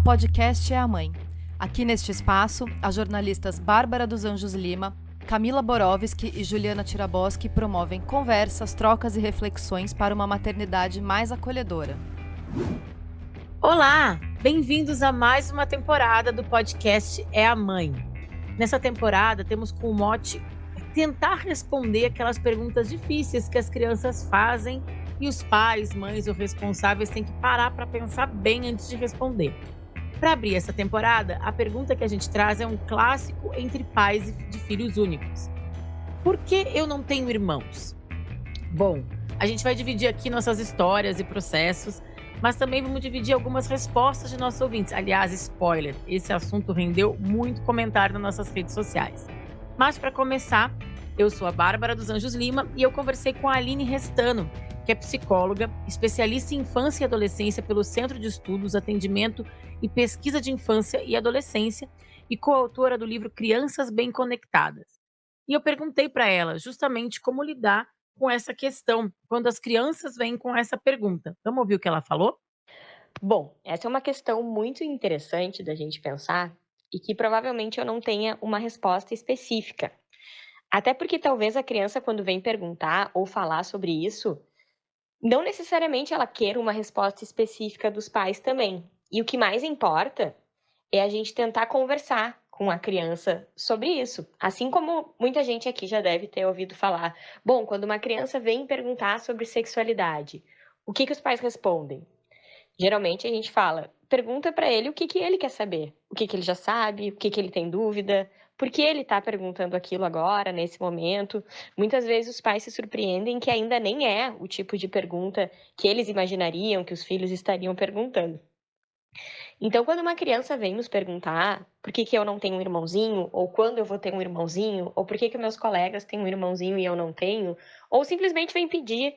ao podcast É a Mãe. Aqui neste espaço, as jornalistas Bárbara dos Anjos Lima, Camila Borowski e Juliana Tiraboski promovem conversas, trocas e reflexões para uma maternidade mais acolhedora. Olá! Bem-vindos a mais uma temporada do podcast É a Mãe. Nessa temporada, temos como mote tentar responder aquelas perguntas difíceis que as crianças fazem e os pais, mães ou responsáveis têm que parar para pensar bem antes de responder. Para abrir essa temporada, a pergunta que a gente traz é um clássico entre pais de filhos únicos. Por que eu não tenho irmãos? Bom, a gente vai dividir aqui nossas histórias e processos, mas também vamos dividir algumas respostas de nossos ouvintes. Aliás, spoiler, esse assunto rendeu muito comentário nas nossas redes sociais. Mas para começar, eu sou a Bárbara dos Anjos Lima e eu conversei com a Aline Restano, que é psicóloga, especialista em infância e adolescência pelo Centro de Estudos, Atendimento e Pesquisa de Infância e Adolescência e coautora do livro Crianças Bem Conectadas. E eu perguntei para ela justamente como lidar com essa questão, quando as crianças vêm com essa pergunta. Vamos ouvir o que ela falou? Bom, essa é uma questão muito interessante da gente pensar e que provavelmente eu não tenha uma resposta específica. Até porque talvez a criança, quando vem perguntar ou falar sobre isso, não necessariamente ela queira uma resposta específica dos pais também. E o que mais importa é a gente tentar conversar com a criança sobre isso. Assim como muita gente aqui já deve ter ouvido falar. Bom, quando uma criança vem perguntar sobre sexualidade, o que os pais respondem? Geralmente a gente fala, pergunta para ele o que ele quer saber, o que ele já sabe, o que ele tem dúvida, por que ele está perguntando aquilo agora, nesse momento. Muitas vezes os pais se surpreendem que ainda nem é o tipo de pergunta que eles imaginariam que os filhos estariam perguntando. Então, quando uma criança vem nos perguntar por que eu não tenho um irmãozinho, ou quando eu vou ter um irmãozinho, ou por que meus colegas têm um irmãozinho e eu não tenho, ou simplesmente vem pedir,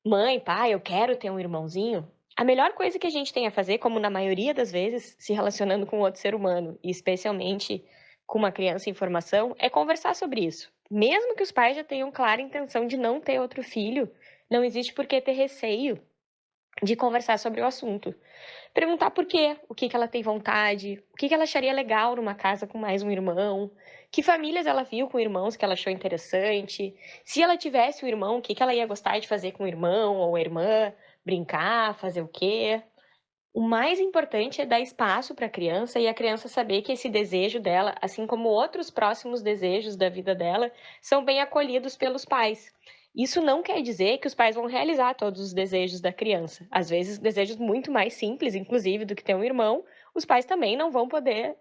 mãe, pai, eu quero ter um irmãozinho, a melhor coisa que a gente tem a fazer, como na maioria das vezes, se relacionando com outro ser humano, e especialmente com uma criança em formação, é conversar sobre isso. Mesmo que os pais já tenham clara intenção de não ter outro filho, não existe por que ter receio de conversar sobre o assunto. Perguntar por quê, o que ela tem vontade, o que ela acharia legal numa casa com mais um irmão, que famílias ela viu com irmãos que ela achou interessante, se ela tivesse um irmão, o que ela ia gostar de fazer com o irmão ou a irmã, brincar, fazer o quê. O mais importante é dar espaço para a criança e a criança saber que esse desejo dela, assim como outros próximos desejos da vida dela, são bem acolhidos pelos pais. Isso não quer dizer que os pais vão realizar todos os desejos da criança. Às vezes, desejos muito mais simples, inclusive, do que ter um irmão, os pais também não vão poder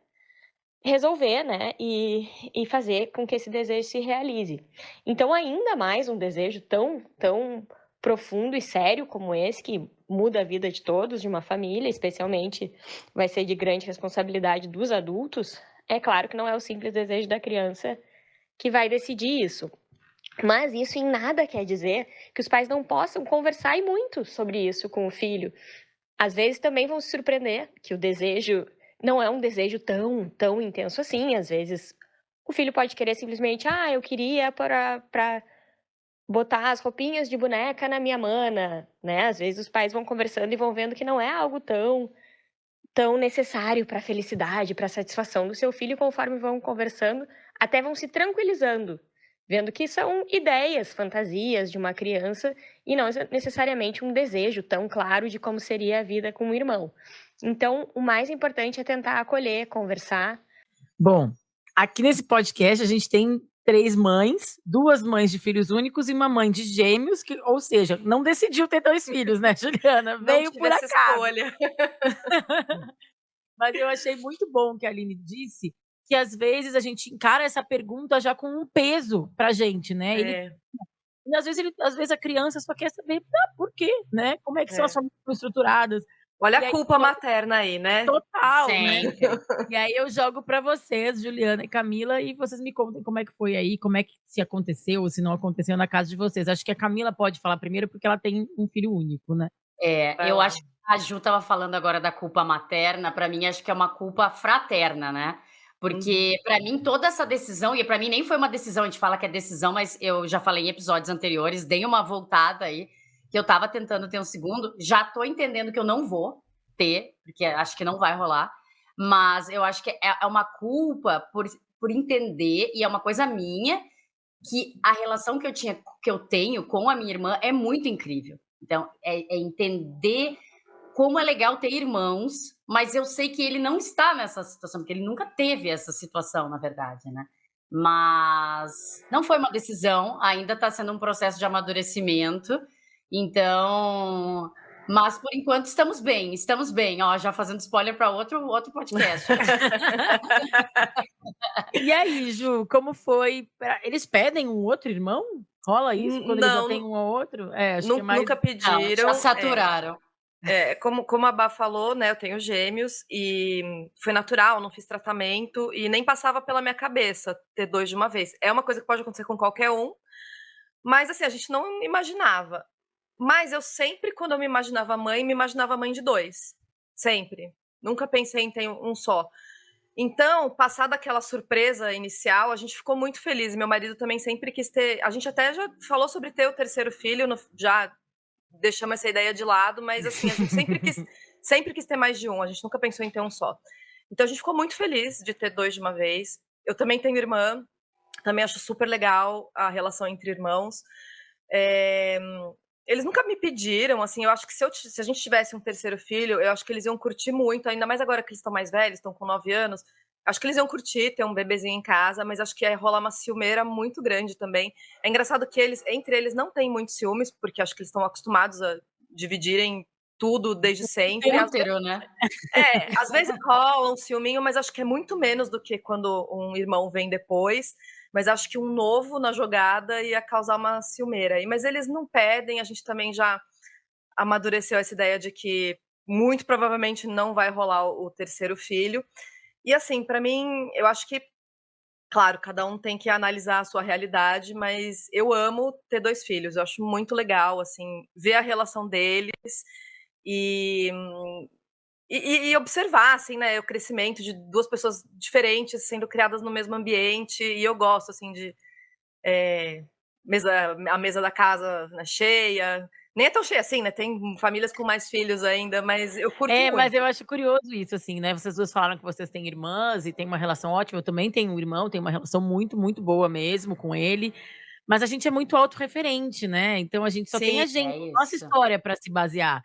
resolver, né? E fazer com que esse desejo se realize. Então, ainda mais um desejo tão profundo e sério como esse, que muda a vida de todos, de uma família, especialmente vai ser de grande responsabilidade dos adultos, é claro que não é o simples desejo da criança que vai decidir isso. Mas isso em nada quer dizer que os pais não possam conversar e muito sobre isso com o filho. Às vezes também vão se surpreender que o desejo não é um desejo tão intenso assim. Às vezes o filho pode querer simplesmente, eu queria para botar as roupinhas de boneca na minha mana, né? Às vezes os pais vão conversando e vão vendo que não é algo tão necessário para a felicidade, para a satisfação do seu filho, conforme vão conversando, até vão se tranquilizando, vendo que são ideias, fantasias de uma criança e não necessariamente um desejo tão claro de como seria a vida com um irmão. Então, o mais importante é tentar acolher, conversar. Bom, aqui nesse podcast a gente tem 3 mães, 2 mães de filhos únicos e uma mãe de gêmeos, que, ou seja, não decidiu ter 2 filhos, né, Juliana? Veio por acaso. Escolha. Mas eu achei muito bom que a Aline disse que às vezes a gente encara essa pergunta já com um peso pra gente, né? E às vezes a criança só quer saber por quê, né? Como é que são as famílias estruturadas. Olha a culpa materna aí, né? Total, né? E aí eu jogo pra vocês, Juliana e Camila, e vocês me contem como é que foi aí, como é que se aconteceu ou se não aconteceu na casa de vocês. Acho que a Camila pode falar primeiro porque ela tem um filho único, né? Eu acho que a Ju estava falando agora da culpa materna, para mim acho que é uma culpa fraterna, né? Porque para mim toda essa decisão, e para mim nem foi uma decisão, a gente fala que é decisão, mas eu já falei em episódios anteriores, dei uma voltada aí, que eu estava tentando ter um segundo, já tô entendendo que eu não vou, ter, porque acho que não vai rolar, mas eu acho que é uma culpa por entender, e é uma coisa minha, que a relação que eu tenho com a minha irmã é muito incrível. Então, é entender como é legal ter irmãos, mas eu sei que ele não está nessa situação, porque ele nunca teve essa situação, na verdade, né? Mas não foi uma decisão, ainda está sendo um processo de amadurecimento. Então, mas por enquanto estamos bem. Ó, já fazendo spoiler para outro podcast. E aí, Ju, como foi? Eles pedem um outro irmão? Rola isso quando eles já Não, têm um ou outro? Acho que é mais. nunca Não, pediram. já saturaram. Como a Bá falou, né? Eu tenho gêmeos e foi natural, não fiz tratamento e nem passava pela minha cabeça ter 2 de uma vez. É uma coisa que pode acontecer com qualquer um, mas assim, a gente não imaginava. Mas eu sempre, quando eu me imaginava mãe de 2. Sempre. Nunca pensei em ter um só. Então, passada aquela surpresa inicial, a gente ficou muito feliz. Meu marido também sempre quis ter. A gente até já falou sobre ter o terceiro filho, já deixamos essa ideia de lado, mas assim, a gente sempre quis ter mais de um, a gente nunca pensou em ter um só. Então a gente ficou muito feliz de ter 2 de uma vez. Eu também tenho irmã, também acho super legal a relação entre irmãos. Eles nunca me pediram, assim, eu acho que se a gente tivesse um terceiro filho, eu acho que eles iam curtir muito, ainda mais agora que eles estão mais velhos, estão com 9 anos, acho que eles iam curtir ter um bebezinho em casa, mas acho que ia rolar uma ciumeira muito grande também. É engraçado que entre eles não tem muitos ciúmes, porque acho que eles estão acostumados a dividirem tudo desde sempre. Útero, né? Às vezes rola um ciúminho, mas acho que é muito menos do que quando um irmão vem depois. Mas acho que um novo na jogada ia causar uma ciumeira aí. Mas eles não pedem, a gente também já amadureceu essa ideia de que muito provavelmente não vai rolar o terceiro filho. E assim, para mim, eu acho que, claro, cada um tem que analisar a sua realidade, mas eu amo ter 2 filhos. Eu acho muito legal, assim, ver a relação deles e observar, assim, né, o crescimento de 2 pessoas diferentes sendo criadas no mesmo ambiente. E eu gosto, assim, de a mesa da casa, né, cheia. Nem é tão cheia assim, né? Tem famílias com mais filhos ainda, mas eu curto muito. Mas eu acho curioso isso, assim, né? Vocês duas falaram que vocês têm irmãs e têm uma relação ótima. Eu também tenho um irmão, tenho uma relação muito, muito boa mesmo com ele. Mas a gente é muito autorreferente, né? Então a gente só tem a gente, nossa história para se basear.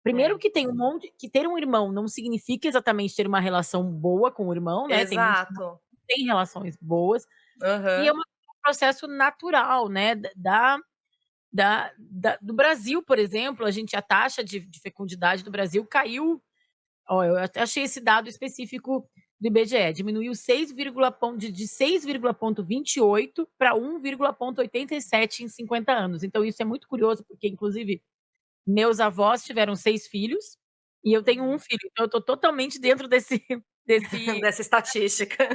Primeiro que tem que ter um irmão não significa exatamente ter uma relação boa com o irmão, né? Exato. Tem relações boas. Uhum. E é um processo natural, né? Do Brasil, por exemplo, a taxa de fecundidade do Brasil caiu. Eu até achei esse dado específico do IBGE, diminuiu de 6,28 para 1,87 em 50 anos. Então isso é muito curioso, porque inclusive meus avós tiveram 6 filhos e eu tenho um filho, então eu estou totalmente dentro dessa estatística.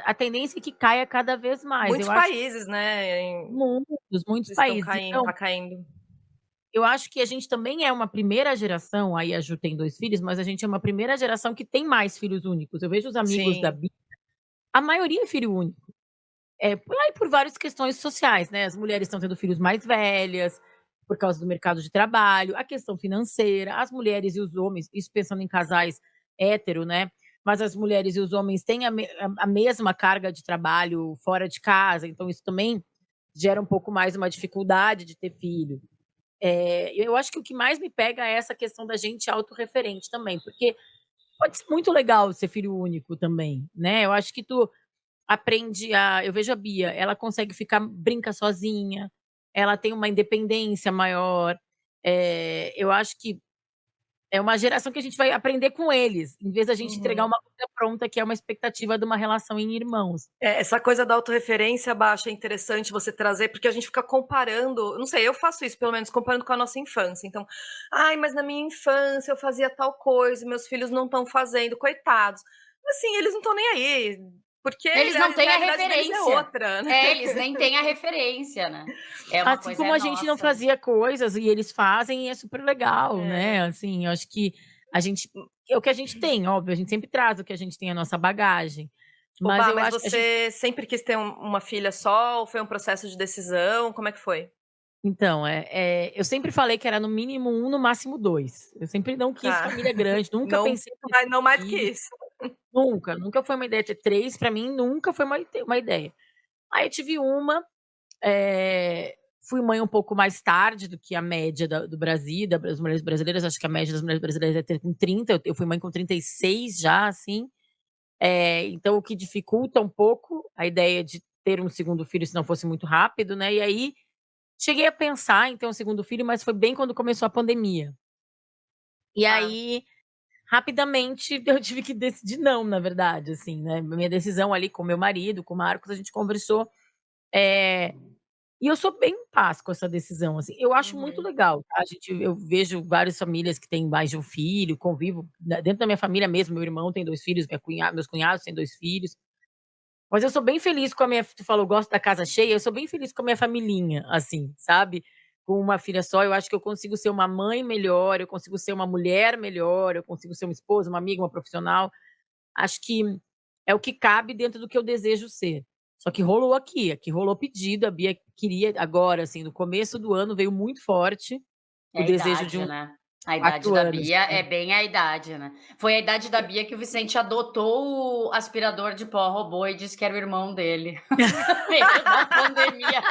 A tendência é que caia cada vez mais. Muitos países, né? Muitos países. Tá caindo. Eu acho que a gente também é uma primeira geração, aí a Ju tem 2 filhos, mas a gente é uma primeira geração que tem mais filhos únicos. Eu vejo os amigos da Bia, a maioria é filho único. Por várias questões sociais, né? As mulheres estão tendo filhos mais velhas, por causa do mercado de trabalho, a questão financeira, as mulheres e os homens, isso pensando em casais hétero, né? Mas as mulheres e os homens têm a mesma carga de trabalho fora de casa, então isso também gera um pouco mais uma dificuldade de ter filho. Eu acho que o que mais me pega é essa questão da gente autorreferente também, porque pode ser muito legal ser filho único também, né? Eu acho que tu aprende eu vejo a Bia, ela consegue brinca sozinha, ela tem uma independência maior. Eu acho que é uma geração que a gente vai aprender com eles, em vez da gente entregar uma coisa pronta, que é uma expectativa de uma relação em irmãos. Essa coisa da autorreferência baixa é interessante você trazer, porque a gente fica comparando, não sei, eu faço isso pelo menos, comparando com a nossa infância. Então, mas na minha infância eu fazia tal coisa, meus filhos não estão fazendo, coitados. Assim, eles não estão nem aí, porque eles não têm a referência. É outra, né? Eles nem têm a referência, né? Assim como a gente não fazia coisas e eles fazem, e é super legal, né? Assim, eu acho que é o que a gente tem, óbvio, a gente sempre traz o que a gente tem, a nossa bagagem. Mas você sempre quis ter uma filha só, ou foi um processo de decisão? Como é que foi? Então, eu sempre falei que era no mínimo 1, no máximo 2. Eu sempre não quis Tá. família grande, nunca Não, pensei em ter não mais do que filho, isso. nunca foi uma ideia ter 3, pra mim nunca foi uma ideia. Aí eu tive uma, fui mãe um pouco mais tarde do que a média do Brasil, das mulheres brasileiras, acho que a média das mulheres brasileiras é ter com 30, eu fui mãe com 36 já, assim. Então o que dificulta um pouco a ideia de ter um segundo filho se não fosse muito rápido, né, e aí cheguei a pensar em ter um segundo filho, mas foi bem quando começou a pandemia. E Tá. aí, rapidamente, eu tive que decidir não, na verdade, assim, né, minha decisão ali com meu marido, com o Marcos, a gente conversou, e eu sou bem em paz com essa decisão, assim. Eu acho muito Uhum. legal, tá, eu vejo várias famílias que têm mais de um filho, convivo, né, dentro da minha família mesmo, meu irmão tem 2 filhos, meus cunhados têm 2 filhos. Mas eu sou bem feliz com a minha tu falou: "Gosto da casa cheia", eu sou bem feliz com a minha familhinha, assim, sabe. Com uma filha só, eu acho que eu consigo ser uma mãe melhor, eu consigo ser uma mulher melhor, eu consigo ser uma esposa, uma amiga, uma profissional. Acho que é o que cabe dentro do que eu desejo ser. Só que rolou aqui rolou pedido, a Bia queria agora, assim, no começo do ano veio muito forte É o a desejo de idade, um né. A idade 4 da anos. Bia é bem a idade, né. Foi a idade da Bia que o Vicente adotou o aspirador de pó robô e disse que era o irmão dele, no meio da pandemia.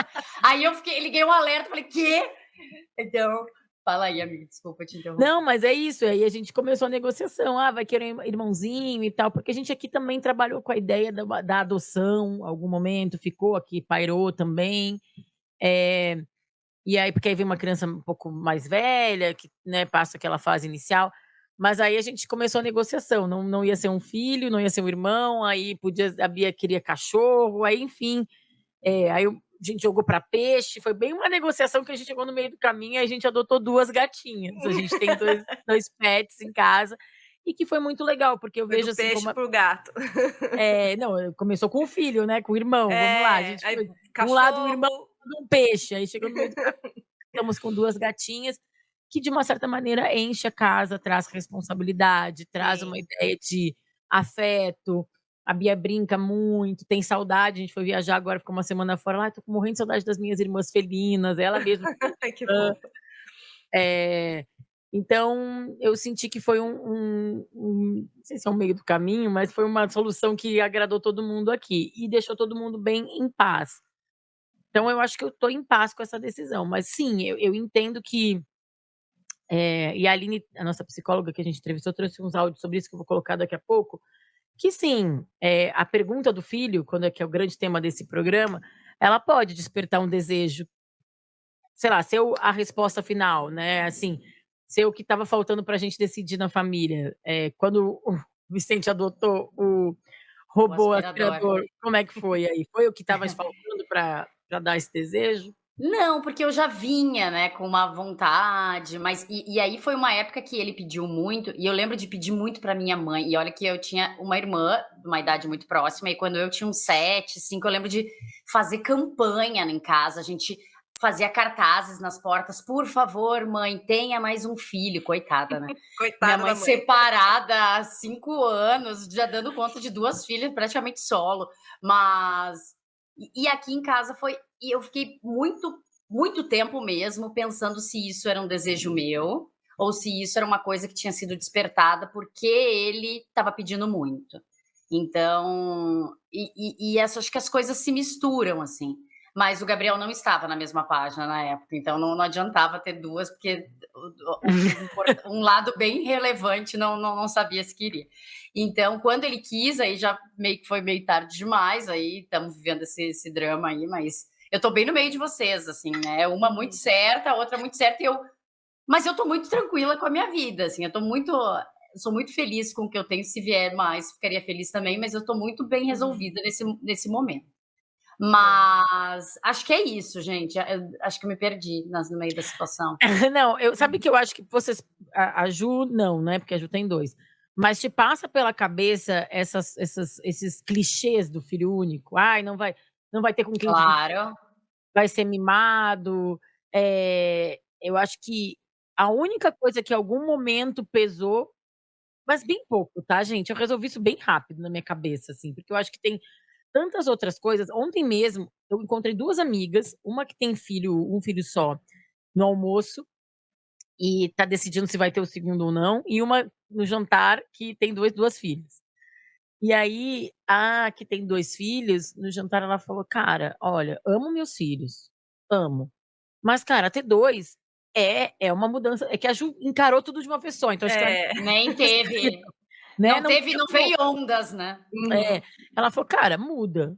Aí eu liguei um alerta, falei: "Quê?". Então fala aí, amiga, desculpa te interromper. Não, mas é isso, aí a gente começou a negociação, vai querer um irmãozinho e tal, porque a gente aqui também trabalhou com a ideia da adoção, algum momento, ficou aqui, pairou também, eh, e aí porque aí vem uma criança um pouco mais velha, que, né, passa aquela fase inicial, mas aí a gente começou a negociação, não ia ser um filho, não ia ser um irmão, aí podia a Bia queria cachorro, aí enfim, aí a gente jogou para peixe, foi bem uma negociação que a gente chegou no meio do caminho e a gente adotou 2 gatinhas. A gente tem dois pets em casa, e que foi muito legal, porque eu Foi do vejo assim peixe como para o gato. não, começou com o filho, né, com o irmão, vamos lá, a gente Aí foi de um lado um irmão, cachorro. do outro um peixe, aí chegou no meio do caminho, estamos com 2 gatinhas, que de uma certa maneira enche a casa, traz responsabilidade, traz uma Sim. ideia de afeto. A Bia brinca muito, tem saudade, a gente foi viajar agora, ficou uma semana fora, "Ai, tô morrendo de saudade das minhas irmãs felinas", ela mesma falou Ai, que hã. fofa. Então eu senti que foi não sei se é um meio do caminho, mas foi uma solução que agradou todo mundo aqui, e deixou todo mundo bem em paz. Então eu acho que eu tô em paz com essa decisão, mas sim, eu entendo que, e a Aline, a nossa psicóloga que a gente entrevistou, trouxe uns áudios sobre isso que eu vou colocar daqui a pouco, que sim, a pergunta do filho, quando que é o grande tema desse programa, ela pode despertar um desejo, sei lá, ser a resposta final, né, assim, ser o que estava faltando pra gente decidir na família. Quando o Vicente adotou o O robô aspirador. aspirador, como é que foi aí? Foi o que estava faltando pra dar esse desejo? Não, porque eu já vinha, né, com uma vontade, mas e aí foi uma época que ele pediu muito, e eu lembro de pedir muito pra minha mãe, e olha que eu tinha uma irmã de uma idade muito próxima, e quando eu tinha uns 7, 5, eu lembro de fazer campanha em casa, a gente fazia cartazes nas portas: "Por favor, mãe, tenha mais um filho", coitada, né. Minha Coitada mãe da mãe. separada há 5 anos, já dando conta de 2 filhas, praticamente solo, mas e aqui em casa foi e eu fiquei muito tempo mesmo pensando se isso era um desejo meu, ou se isso era uma coisa que tinha sido despertada, porque ele estava pedindo muito. Então, acho que as coisas se misturam, assim. Mas o Gabriel não estava na mesma página na época, então não adiantava ter 2, porque um lado bem relevante não sabia se queria. Então, quando ele quis, aí já meio que foi meio tarde demais, aí estamos vivendo esse drama aí, mas eu tô bem no meio de vocês, assim, né? Uma muito certa, a outra muito certa, mas eu tô muito tranquila com a minha vida, assim, eu sou muito feliz com o que eu tenho, se vier mais, ficaria feliz também, mas eu tô muito bem Uhum. resolvida nesse momento. Que bom. Mas acho que é isso, gente. Eu acho que eu me perdi no meio da situação. Não, sabe que eu acho que vocês, a Ju não, né, porque a Ju tem 2, mas te passa pela cabeça esses clichês do filho único? "Ai, não vai ter com quem dividir, Claro. vai ser mimado". Eu acho que a única coisa que em algum momento pesou, mas bem pouco, tá, gente, eu resolvi isso bem rápido na minha cabeça, assim, porque eu acho que tem tantas outras coisas. Ontem mesmo, eu encontrei 2 amigas, uma que tem um filho só, no almoço, e tá decidindo se vai ter o segundo ou não, e uma no jantar que tem 2 filhas. E aí, a que tem 2 filhos, no jantar ela falou: "Cara, olha, amo meus filhos, amo, mas cara, ter 2 é uma mudança", é que a Ju encarou tudo de uma vez só, então acho que ela É. Nem teve. né, Não teve, tinha não como. veio ondas, né? É, ela falou: "Cara, muda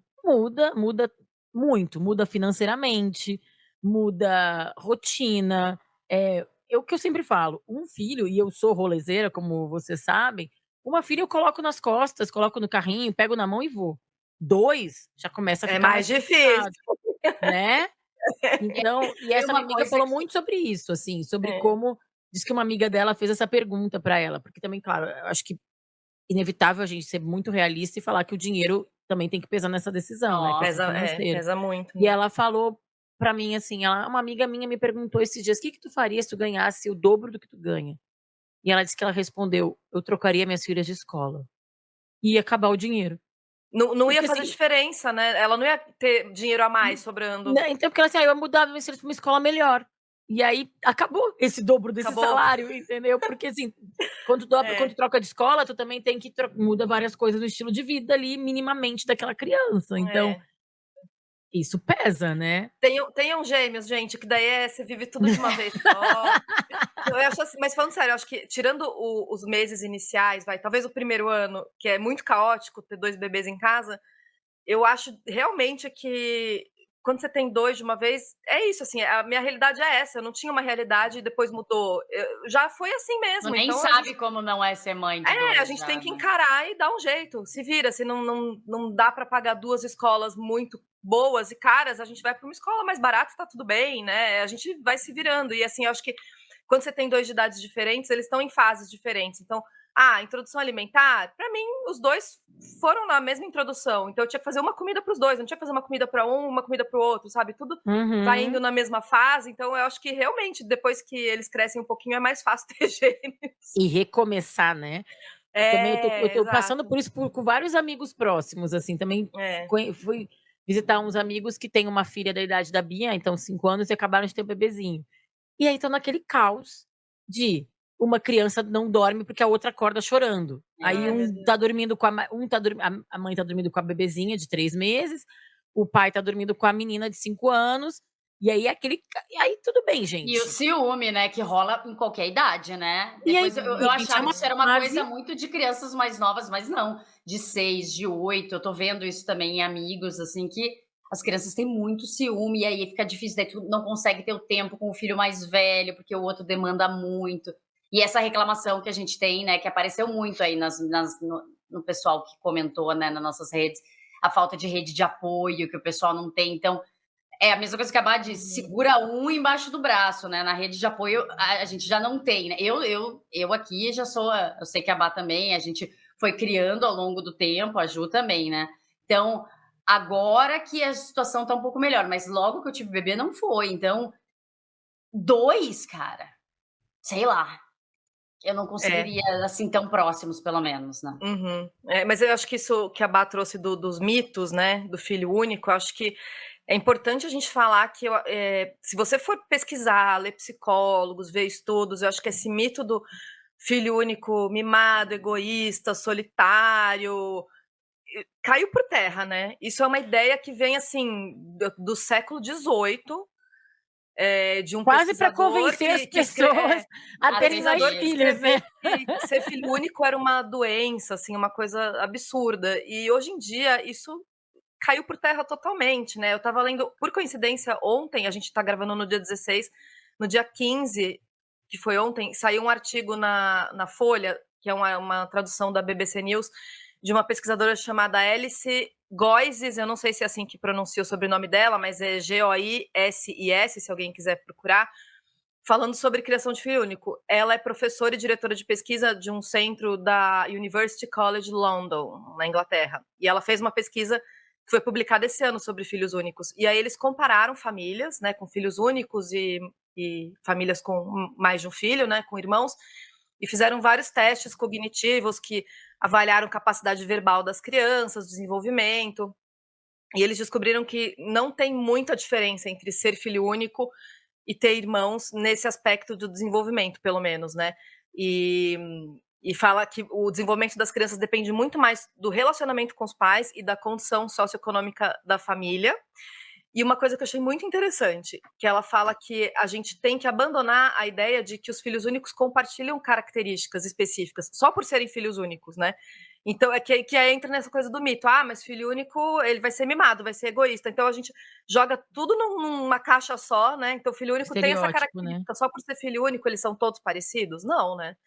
muito, muda financeiramente, muda rotina". É o que eu sempre falo, um filho, e eu sou rolezeira, como vocês sabem, uma filha eu coloco nas costas, coloco no carrinho, pego na mão e vou. 2 já começa a É ficar mais mais difícil. complicado, né. Então, e Tem essa uma minha amiga coisa falou que muito sobre isso, assim, sobre É. como diz que uma amiga dela fez essa pergunta pra ela, porque também, claro, eu acho que inevitável a gente ser muito realista e falar que o dinheiro também tem que pesar nessa decisão, né, a questão Nossa. financeira. Pesa muito, E né. ela falou pra mim assim, uma amiga minha me perguntou esses dias: "Que tu faria se tu ganhasse o dobro do que tu ganha?". E ela disse que ela respondeu: "Eu trocaria minhas filhas de escola". E ia acabar o dinheiro. Não ia Porque fazer assim, diferença, né, ela não ia ter dinheiro a mais sobrando. né, então porque ela assim: "Eu ia mudar meus filhos pra uma escola melhor". E aí acabou esse dobro desse Acabou. salário, entendeu? Porque assim, quando É, tu troca de escola, tu também tem que muda várias coisas no estilo de vida ali, minimamente, daquela criança, então é. isso pesa, né. Tenham gêmeos, gente, que daí você vive tudo de uma vez só. Eu acho assim, mas falando sério, eu acho que tirando os meses iniciais, talvez o primeiro ano, que é muito caótico ter 2 bebês em casa, eu acho realmente que quando você tem 2 de uma vez, é isso, assim, a minha realidade é essa, eu não tinha uma realidade e depois mudou. Já foi assim Tu mesmo, nem então sabe como não é ser mãe de a 2 gente tem já, que né. encarar e dar um jeito, se vira, se não dá para pagar 2 escolas muito boas e caras, a gente vai para uma escola mais barata e tá tudo bem, né, a gente vai se virando. E assim, eu acho que quando você tem 2 de idades diferentes, eles estão em fases diferentes. Então, introdução alimentar, para mim os 2 foram na mesma introdução, então eu tinha que fazer uma comida para os 2, não tinha que fazer uma comida para um, uma comida para o outro, sabe, tudo vai indo Uhum. na mesma fase, então eu acho que realmente depois que eles crescem um pouquinho é mais fácil ter gêmeos. E recomeçar, né. Eu também eu É, tô passando exato. por isso com vários amigos próximos, assim, também É. fui visitar uns amigos que têm uma filha da idade da Bia, então 5 anos, e acabaram de ter um bebezinho. E aí estão naquele caos de uma criança não dorme porque a outra acorda chorando. Aí Ai, meu um Deus. tá dormindo com a ma um tá dormi a mãe tá dormindo com a bebezinha de 3 meses, o pai tá dormindo com a menina de 5 anos, e aí e aí tudo bem, E o gente. ciúme, né, que rola em qualquer idade, né. E aí, Depois eu gente, é achava uma que isso era uma fase. coisa muito de crianças mais novas, mas não, de 6, de 8, eu tô vendo isso também em amigos, assim, que as crianças têm muito ciúme, e aí fica difícil, daí tu não consegue ter o tempo com o filho mais velho, porque o outro demanda muito. E essa reclamação que a gente tem, né, que apareceu muito aí no pessoal que comentou, né, nas nossas redes, a falta de rede de apoio que o pessoal não tem, então é a mesma coisa que a Bá disse, Uhum. segura um embaixo do braço, né, na rede de apoio a gente já não tem, né. Eu aqui já sou eu sei que a Bá também, a gente foi criando ao longo do tempo, a Ju também, né. Então, agora que a situação tá um pouco melhor, mas logo que eu tive bebê não foi, então 2, cara, sei lá, eu não É. conseguiria, assim, tão próximos pelo menos, né. Uhum. Mas eu acho que isso que a Bá trouxe dos mitos, né, do filho único, eu acho que é importante a gente falar que se você for pesquisar, ler psicólogos, ver estudos, eu acho que esse mito do filho único mimado, egoísta, solitário, caiu por terra, né. Isso é uma ideia que vem, assim, do século XVIII, de um Quase para pesquisador convencer as que pessoas a A terem ter mais pesquisador que filho. filhos, escreveu né. que ser filho único era uma doença, assim, uma coisa absurda. E hoje em dia isso caiu por terra totalmente, né. Eu estava lendo, por coincidência, ontem, a gente está gravando no dia 16, no dia 15, que foi ontem, saiu um artigo na Folha, que é uma tradução da BBC News, de uma pesquisadora chamada Alice Goises, eu não sei se é assim que pronuncia o sobrenome dela, mas é Goisis, se alguém quiser procurar, falando sobre criação de filho único. Ela é professora e diretora de pesquisa de um centro da University College London, na Inglaterra. E ela fez uma pesquisa que foi publicada esse ano sobre filhos únicos. E aí eles compararam famílias, né, com filhos únicos e famílias com mais de um filho, né, com irmãos, e fizeram vários testes cognitivos que avaliaram capacidade verbal das crianças, desenvolvimento. E eles descobriram que não tem muita diferença entre ser filho único e ter irmãos nesse aspecto do desenvolvimento, pelo menos, né? E fala que o desenvolvimento das crianças depende muito mais do relacionamento com os pais e da condição socioeconômica da família. E uma coisa que eu achei muito interessante, que ela fala que a gente tem que abandonar a ideia de que os filhos únicos compartilham características específicas, só por serem filhos únicos, né? Então, é que aí entra nessa coisa do mito. Ah, mas filho único, ele vai ser mimado, vai ser egoísta. Então, a gente joga tudo numa caixa só, né? Então, filho único tem essa Estereótipo, né? característica. Só por ser filho único, eles são todos parecidos? Não, né?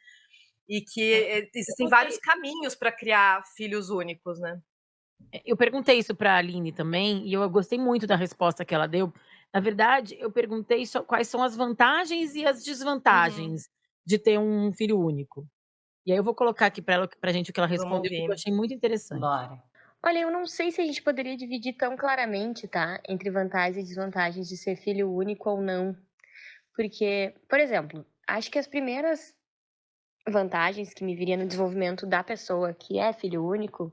E que existem Eu vários caminhos para criar filhos únicos, né? Eu perguntei isso para a Aline também, e eu gostei muito da resposta que ela deu. Na verdade, eu perguntei quais são as vantagens e as Uhum. desvantagens de ter um filho único. E aí eu vou colocar aqui para ela, pra gente o que ela Vamos respondeu, porque eu ouvir. achei muito interessante. Bora. Olha, eu não sei se a gente poderia dividir tão claramente, tá? Entre vantagens e desvantagens de ser filho único ou não. Porque, por exemplo, acho que as primeiras vantagens que me viria no desenvolvimento da pessoa que é filho único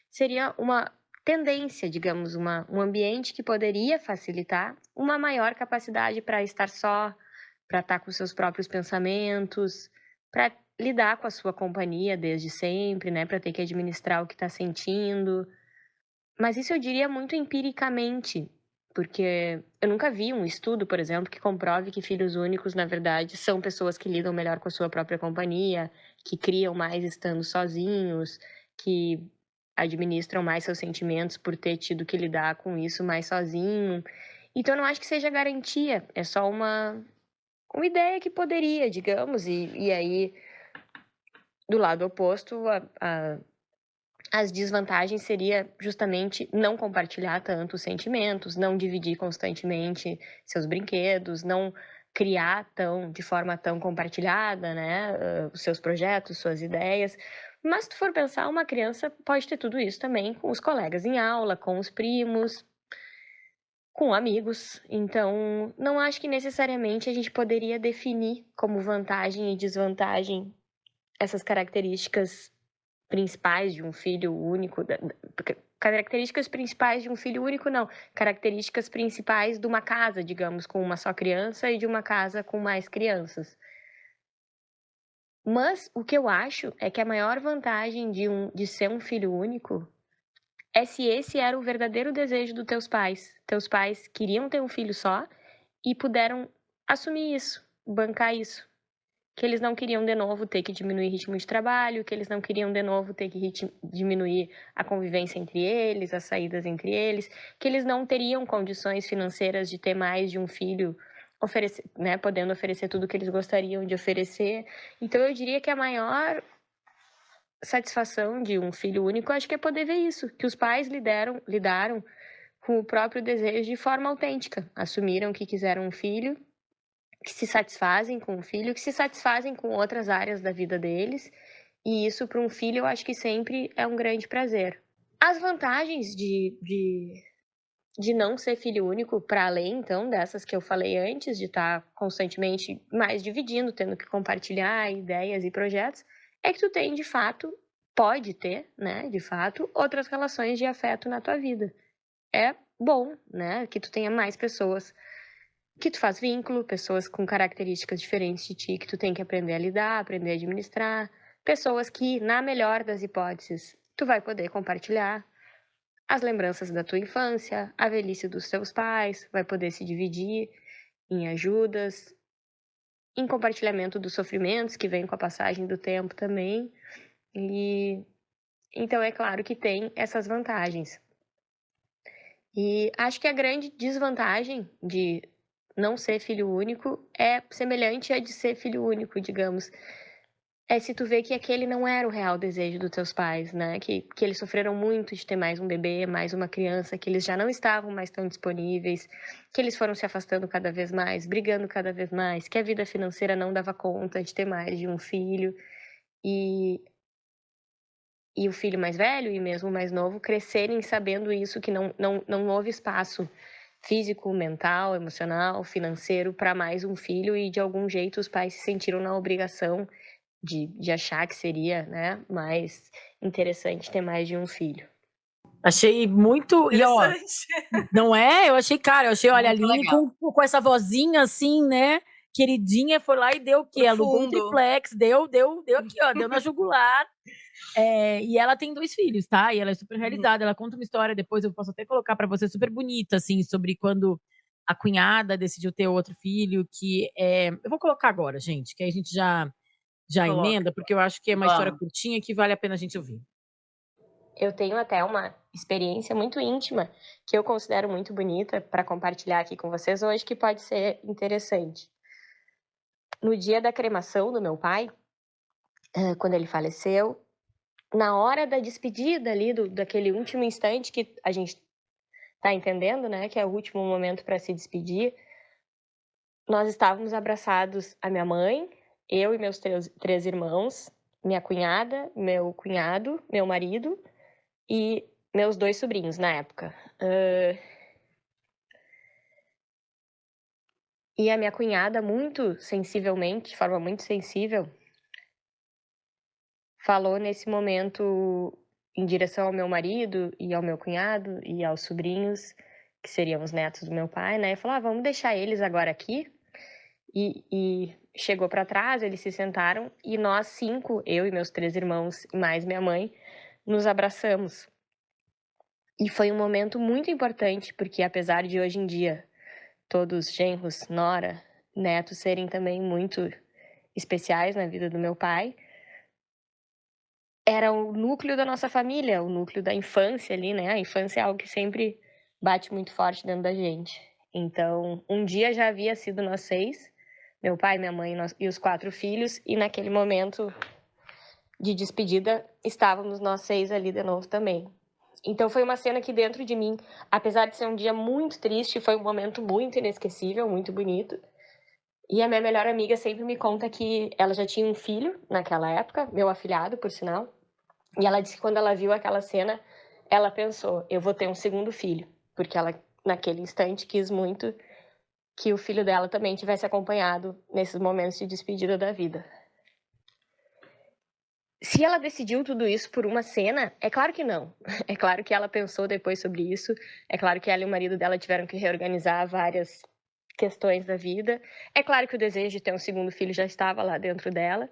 seria uma tendência, digamos, um ambiente que poderia facilitar uma maior capacidade para estar só, para estar com seus próprios pensamentos, para lidar com a sua companhia desde sempre, né? Para ter que administrar o que está sentindo. Mas isso eu diria muito empiricamente, porque eu nunca vi um estudo, por exemplo, que comprove que filhos únicos, na verdade, são pessoas que lidam melhor com a sua própria companhia, que criam mais estando sozinhos, que administram mais seus sentimentos por ter tido que lidar com isso mais sozinho. Então, eu não acho que seja garantia, é só uma ideia que poderia, digamos, e aí, do lado oposto, as desvantagens seria justamente não compartilhar tanto os sentimentos, não dividir constantemente seus brinquedos, não criar de forma tão compartilhada, né, os seus projetos, suas ideias. Mas se tu for pensar, uma criança pode ter tudo isso também com os colegas em aula, com os primos, com amigos. Então, não acho que necessariamente a gente poderia definir como vantagem e desvantagem essas características principais de um filho único, características principais de um filho único, não, características principais de uma casa, digamos, com uma só criança e de uma casa com mais crianças. Mas o que eu acho é que a maior vantagem de ser um filho único é se esse era o verdadeiro desejo dos teus pais. Teus pais queriam ter um filho só e puderam assumir isso, bancar isso. Que eles não queriam de novo ter que diminuir o ritmo de trabalho, que eles não queriam de novo ter que diminuir a convivência entre eles, as saídas entre eles, que eles não teriam condições financeiras de ter mais de um filho, né, podendo oferecer tudo o que eles gostariam de oferecer. Então eu diria que a maior satisfação de um filho único, acho que é poder ver isso, que os pais lidaram com o próprio desejo de forma autêntica, assumiram que quiseram um filho, que se satisfazem com o filho, que se satisfazem com outras áreas da vida deles. E isso, para um filho, eu acho que sempre é um grande prazer. As vantagens de não ser filho único, para além, então, dessas que eu falei antes, de estar constantemente mais dividindo, tendo que compartilhar ideias e projetos, é que tu tem, de fato, pode ter, né, de fato, outras relações de afeto na tua vida. É bom, né, que tu tenha mais pessoas que tu faz vínculo, pessoas com características diferentes de ti, que tu tem que aprender a lidar, aprender a administrar, pessoas que, na melhor das hipóteses, tu vai poder compartilhar as lembranças da tua infância, a velhice dos teus pais, vai poder se dividir em ajudas, em compartilhamento dos sofrimentos que vem com a passagem do tempo também. E então é claro que tem essas vantagens. E acho que a grande desvantagem de não ser filho único é semelhante a de ser filho único, digamos. É se tu vê que aquele não era o real desejo dos teus pais, né? Que eles sofreram muito de ter mais um bebê, mais uma criança, que eles já não estavam mais tão disponíveis, que eles foram se afastando cada vez mais, brigando cada vez mais, que a vida financeira não dava conta de ter mais de um filho. E o filho mais velho e mesmo o mais novo crescerem sabendo isso, que não houve espaço físico, mental, emocional, financeiro para mais um filho, e de algum jeito os pais se sentiram na obrigação de achar que seria, né, mais interessante ter mais de um filho. Achei muito. E ó, Interessante. não é? Eu achei, cara, olha, a Muito Aline legal. com essa vozinha assim, né? Queridinha, foi lá e deu o quê? Alugou um Profundo. triplex, deu aqui, ó, deu na jugular. E ela tem 2 filhos, tá? E ela é super realizada. Ela conta uma história, depois eu posso até colocar pra você, super bonita, assim, sobre quando a cunhada decidiu ter outro filho, eu vou colocar agora, gente, que aí a gente já Coloca. emenda, porque eu acho que é uma história Vamos. curtinha que vale a pena a gente ouvir. Eu tenho até uma experiência muito íntima que eu considero muito bonita para compartilhar aqui com vocês hoje, que pode ser interessante. No dia da cremação do meu pai, quando ele faleceu, na hora da despedida ali, daquele último instante que a gente tá entendendo, né, que é o último momento para se despedir, nós estávamos abraçados, a minha mãe, eu e meus 3 irmãos, minha cunhada, meu cunhado, meu marido e meus 2 sobrinhos na época. E a minha cunhada, muito sensivelmente, de forma muito sensível, falou nesse momento em direção ao meu marido e ao meu cunhado e aos sobrinhos, que seriam os netos do meu pai, né? E falou: vamos deixar eles agora aqui. E chegou para trás, eles se sentaram e nós 5, eu e meus 3 irmãos e mais minha mãe, nos abraçamos. E foi um momento muito importante, porque apesar de hoje em dia todos genros, nora, netos serem também muito especiais na vida do meu pai, era o núcleo da nossa família, o núcleo da infância ali, né? A infância é algo que sempre bate muito forte dentro da gente. Então, um dia já havia sido nós 6, meu pai, minha mãe e os 4 filhos, e naquele momento de despedida estávamos nós 6 ali de novo também. Então foi uma cena que dentro de mim, apesar de ser um dia muito triste, foi um momento muito inesquecível, muito bonito. E a minha melhor amiga sempre me conta que ela já tinha um filho naquela época, meu afilhado, por sinal. E ela disse que quando ela viu aquela cena, ela pensou: eu vou ter um segundo filho. Porque ela, naquele instante, quis muito que o filho dela também tivesse acompanhado nesses momentos de despedida da vida. Se ela decidiu tudo isso por uma cena, é claro que não. É claro que ela pensou depois sobre isso. É claro que ela e o marido dela tiveram que reorganizar várias questões da vida. É claro que o desejo de ter um segundo filho já estava lá dentro dela.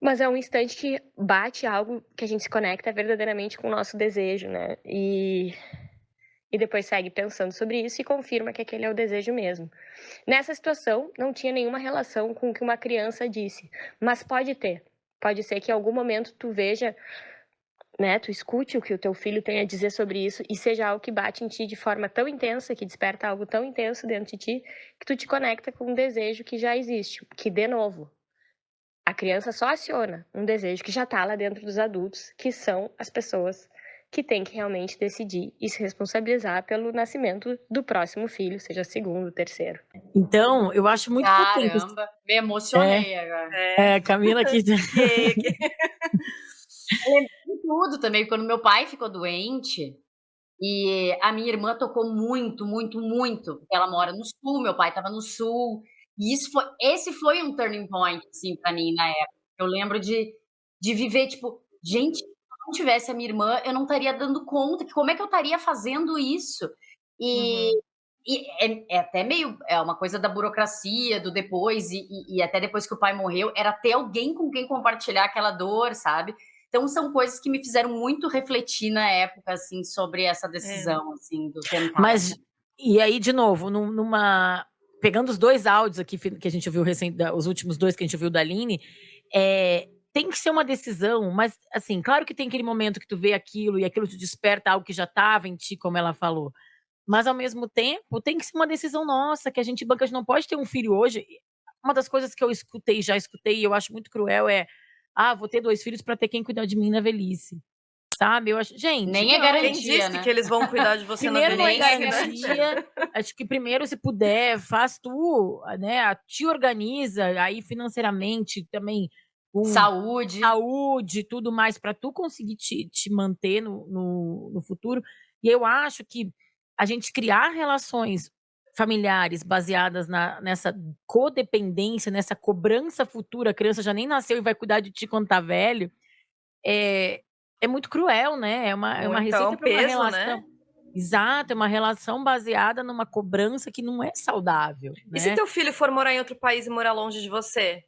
Mas é um instante que bate algo que a gente se conecta verdadeiramente com o nosso desejo, né? E depois segue pensando sobre isso e confirma que aquele é o desejo mesmo. Nessa situação, não tinha nenhuma relação com o que uma criança disse, mas pode ter. Pode ser que em algum momento tu veja, né, tu escute o que o teu filho tem a dizer sobre isso e seja algo que bate em ti de forma tão intensa, que desperta algo tão intenso dentro de ti, que tu te conecta com um desejo que já existe, que, de novo, a criança só aciona um desejo que já está lá dentro dos adultos, que são as pessoas que têm que realmente decidir e se responsabilizar pelo nascimento do próximo filho, seja segundo, terceiro. Então, eu acho muito potente. Caramba, me emocionei agora. Camila aqui. Eu lembrei de tudo também, quando meu pai ficou doente, e a minha irmã tocou muito, muito, muito, porque ela mora no sul, meu pai estava no sul, e esse foi um turning point, assim, pra mim na época. Eu lembro de viver, tipo, gente, se eu não tivesse a minha irmã, eu não estaria dando conta, que como é que eu estaria fazendo isso? E é até meio, é uma coisa da burocracia, do depois, e até depois que o pai morreu, era ter alguém com quem compartilhar aquela dor, sabe? Então são coisas que me fizeram muito refletir na época, assim, sobre essa decisão, assim, do tentar. Mas, e aí, de novo, pegando os 2 áudios aqui que a gente ouviu os últimos 2 que a gente ouviu da Aline, tem que ser uma decisão, mas, assim, claro que tem aquele momento que tu vê aquilo e aquilo te desperta algo que já estava em ti, como ela falou. Mas, ao mesmo tempo, tem que ser uma decisão nossa, que a gente não pode ter um filho hoje. Uma das coisas que eu já escutei, e eu acho muito cruel vou ter 2 filhos para ter quem cuidar de mim na velhice. Sabe? Eu acho, gente, Nem é não, garantia, Quem disse né? que eles vão cuidar de você na primeiro não é velhice, né? garantia. Acho que primeiro, se puder, faz tu, né? Te organiza aí financeiramente também, com saúde, tudo mais, para tu conseguir te manter no futuro. E eu acho que a gente criar relações familiares baseadas nessa codependência, nessa cobrança futura, a criança já nem nasceu e vai cuidar de ti quando tá velho, é muito cruel, né? É uma Muito, é receita um para uma peso, relação. né? Exato, é uma relação baseada numa cobrança que não é saudável, E se né? teu filho for morar em outro país e morar longe de você?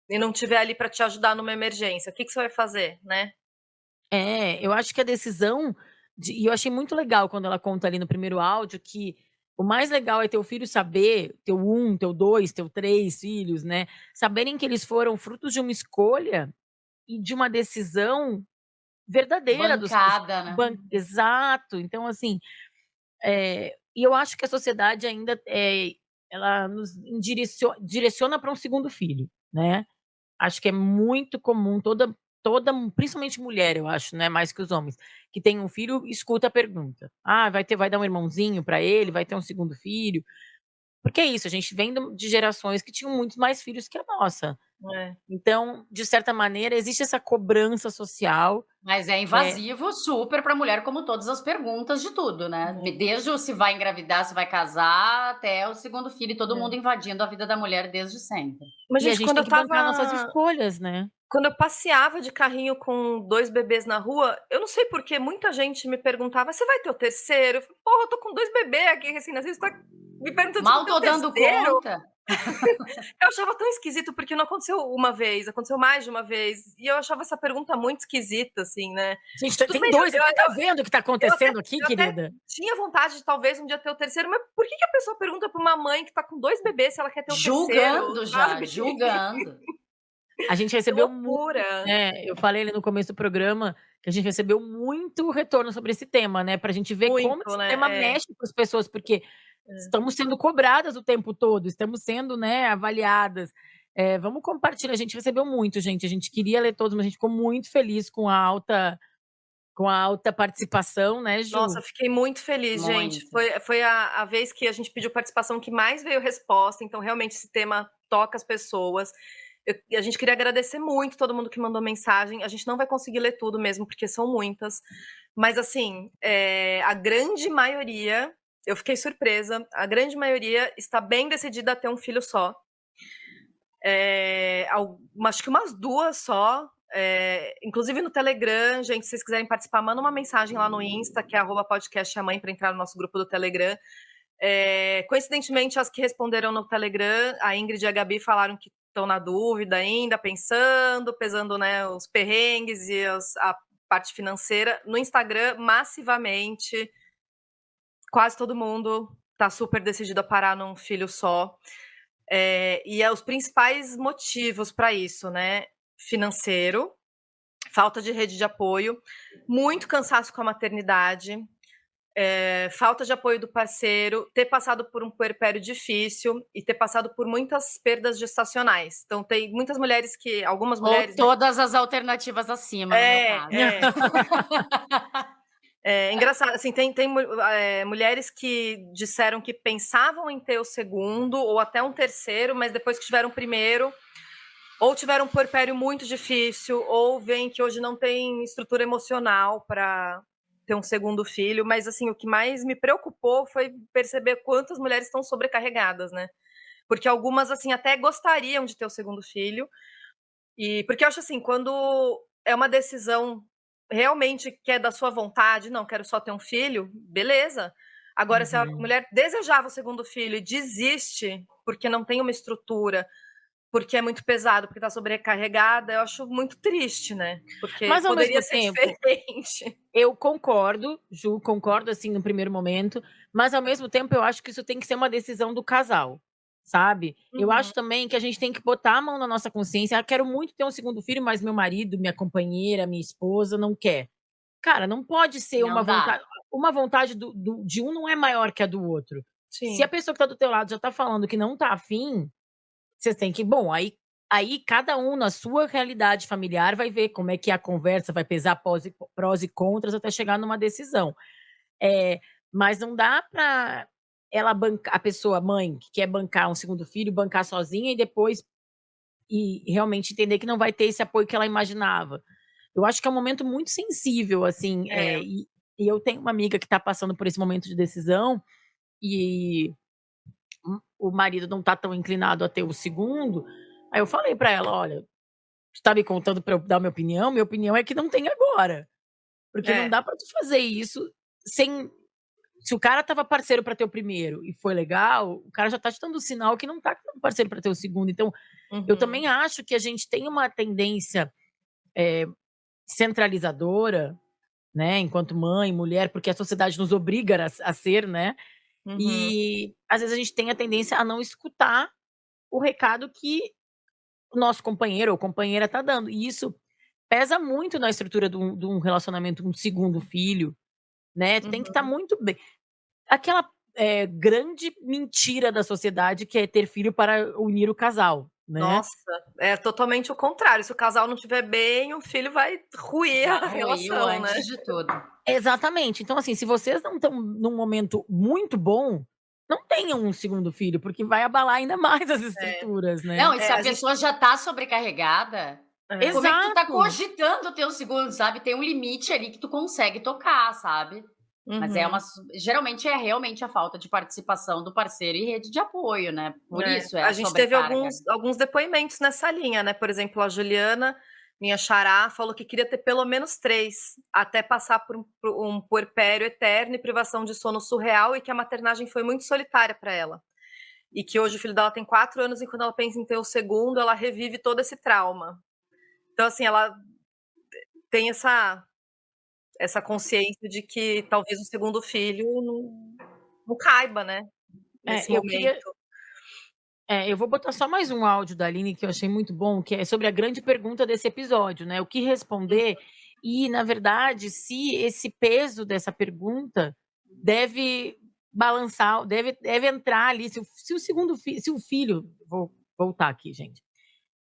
E não tiver ali para te ajudar numa emergência, o que você vai fazer, né? Eu acho que a decisão e eu achei muito legal quando ela conta ali no primeiro áudio que o mais legal é teu filho saber, teu um, teu 2, teu 3 filhos, né, saberem que eles foram frutos de uma escolha e de uma decisão verdadeira dos seus Bancada, né? exato. Então, assim, e eu acho que a sociedade ainda, ela nos direciona para um segundo filho, né. Acho que é muito comum toda principalmente mulher, eu acho, né, mais que os homens, que tem um filho, escuta a pergunta: "Ah, vai dar um irmãozinho para ele? Vai ter um segundo filho?". Porque é isso, a gente vem de gerações que tinham muitos mais filhos que a nossa. É. Então, de certa maneira, existe essa cobrança social. Mas é invasivo super para a mulher, como todas as perguntas de tudo, né? Desde o se vai engravidar, se vai casar, até o segundo filho, e todo mundo invadindo a vida da mulher desde sempre. Mas, E a gente, gente tem que bancar nossas escolhas, né. quando eu passeava de carrinho com 2 bebês na rua, eu não sei porque muita gente me perguntava: "Você vai ter o terceiro?" Eu falei: "Porra, eu tô com 2 bebês aqui recém-nascidos, você tá me perguntando se eu Mal vou ter o tô dando terceiro?" conta. Eu achava tão esquisito, porque não aconteceu uma vez, aconteceu mais de uma vez, e eu achava essa pergunta muito esquisita, assim, né. Gente, Tudo tem bem, 2, você tá vendo o que tá acontecendo aqui, eu até querida? tinha vontade de talvez um dia ter o terceiro, mas por que a pessoa pergunta pra uma mãe que tá com 2 bebês se ela quer ter o terceiro, Julgando já, sabe? julgando. A gente Que recebeu muito, loucura. né, eu falei ali no começo do programa, que a gente recebeu muito retorno sobre esse tema, né, pra gente ver como Muito, esse né, tema mexe com as pessoas, porque estamos sendo cobradas o tempo todo, estamos sendo, né, avaliadas. Vamos compartilhar, a gente recebeu muito, gente, a gente queria ler todos, mas a gente ficou muito feliz com a alta participação, né, Nossa, Ju? eu fiquei muito feliz, gente. Muito. Foi a vez que a gente pediu participação que mais veio resposta, então realmente esse tema toca as pessoas. E a gente queria agradecer muito todo mundo que mandou mensagem. A gente não vai conseguir ler tudo mesmo, porque são muitas. Mas, assim, a grande maioria, eu fiquei surpresa, a grande maioria está bem decidida a ter um filho só. Acho que umas 2 só. Inclusive no Telegram, gente, se vocês quiserem participar, manda uma mensagem lá no Insta, que é @podcastamãe, para entrar no nosso grupo do Telegram. Coincidentemente, as que responderam no Telegram, a Ingrid e a Gabi falaram que estão na dúvida ainda, pensando, pesando, né, os perrengues e a parte financeira. No Instagram, massivamente, quase todo mundo tá super decidido a parar num filho só. E os principais motivos para isso, né? Financeiro, falta de rede de apoio, muito cansaço com a maternidade, falta de apoio do parceiro, ter passado por um puerpério difícil e ter passado por muitas perdas gestacionais. Então, tem muitas mulheres algumas Ou mulheres. todas as alternativas acima, no meu caso. É engraçado, assim, tem mulheres que disseram que pensavam em ter o segundo ou até um terceiro, mas depois que tiveram o primeiro, ou tiveram um puerpério muito difícil, ou veem que hoje não tem estrutura emocional para ter um segundo filho. Mas, assim, o que mais me preocupou foi perceber quantas mulheres estão sobrecarregadas, né? Porque algumas, assim, até gostariam de ter o segundo filho. E porque eu acho assim, quando é uma decisão realmente que é da sua vontade, não, quero só ter um filho, beleza. Agora, se a mulher desejava o segundo filho e desiste porque não tem uma estrutura, porque é muito pesado, porque tá sobrecarregada, eu acho muito triste, né? Porque Mas ao poderia mesmo ser tempo, diferente. eu concordo, Ju, concordo, assim, no primeiro momento, mas ao mesmo tempo eu acho que isso tem que ser uma decisão do casal, sabe. Eu Uhum. acho também que a gente tem que botar a mão na nossa consciência: "Ah, quero muito ter um segundo filho, mas meu marido, minha companheira, minha esposa não quer". Cara, não pode ser Não dá. uma vontade de um não é maior que a do outro. Se a Sim. pessoa que tá do teu lado já tá falando que não tá afim, você tem que bom, aí cada um na sua realidade familiar vai ver como é que é a conversa, vai pesar prós e contras até chegar numa decisão. Mas não dá pra ela bancar a pessoa, a mãe, que quer bancar um segundo filho, bancar sozinha e depois realmente entender que não vai ter esse apoio que ela imaginava. Eu acho que é um momento muito sensível, assim, e eu tenho uma amiga que tá passando por esse momento de decisão e o marido não tá tão inclinado a ter o segundo. Aí eu falei pra ela: "Olha, você tá me contando pra eu dar minha opinião é que não tem agora. Porque não dá pra tu fazer isso sem... Se o cara tava parceiro pra ter o primeiro e foi legal, o cara já tá te dando sinal que não tá parceiro pra ter o segundo. Então, eu também acho que a gente tem uma tendência centralizadora, né, enquanto mãe, mulher, porque a sociedade nos obriga a ser, né? E às vezes a gente tem a tendência a não escutar o recado que o nosso companheiro ou companheira tá dando. E isso pesa muito na estrutura de um relacionamento, um segundo filho, né? Tem que estar muito bem. Aquela grande mentira da sociedade que é ter filho para unir o casal, né? Nossa, é totalmente o contrário. Se o casal não estiver bem, o filho vai ruir a relação, né? Antes de tudo. Exatamente. Então, assim, se vocês não estão num momento muito bom, não tenham um segundo filho, porque vai abalar ainda mais as estruturas, né? Não, e se a pessoa já tá sobrecarregada, como é que tu tá cogitando o teu segundo, sabe? Tem um limite ali que tu consegue tocar, sabe? Mas geralmente é realmente a falta de participação do parceiro e rede de apoio, né? Por isso a gente teve alguns depoimentos nessa linha, né? Por exemplo, a Juliana, minha xará, falou que queria ter pelo menos 3, até passar por um puerpério eterno e privação de sono surreal, e que a maternagem foi muito solitária para ela. E que hoje o filho dela tem 4 anos e quando ela pensa em ter o segundo, ela revive todo esse trauma. Então, assim, ela tem essa consciência de que talvez o segundo filho não caiba, né? Nesse momento. Eu vou botar só mais um áudio da Aline que eu achei muito bom, que é sobre a grande pergunta desse episódio, né? O que responder e, na verdade, se esse peso dessa pergunta deve balançar, deve entrar ali, se o segundo filho, se o filho, vou voltar aqui, gente,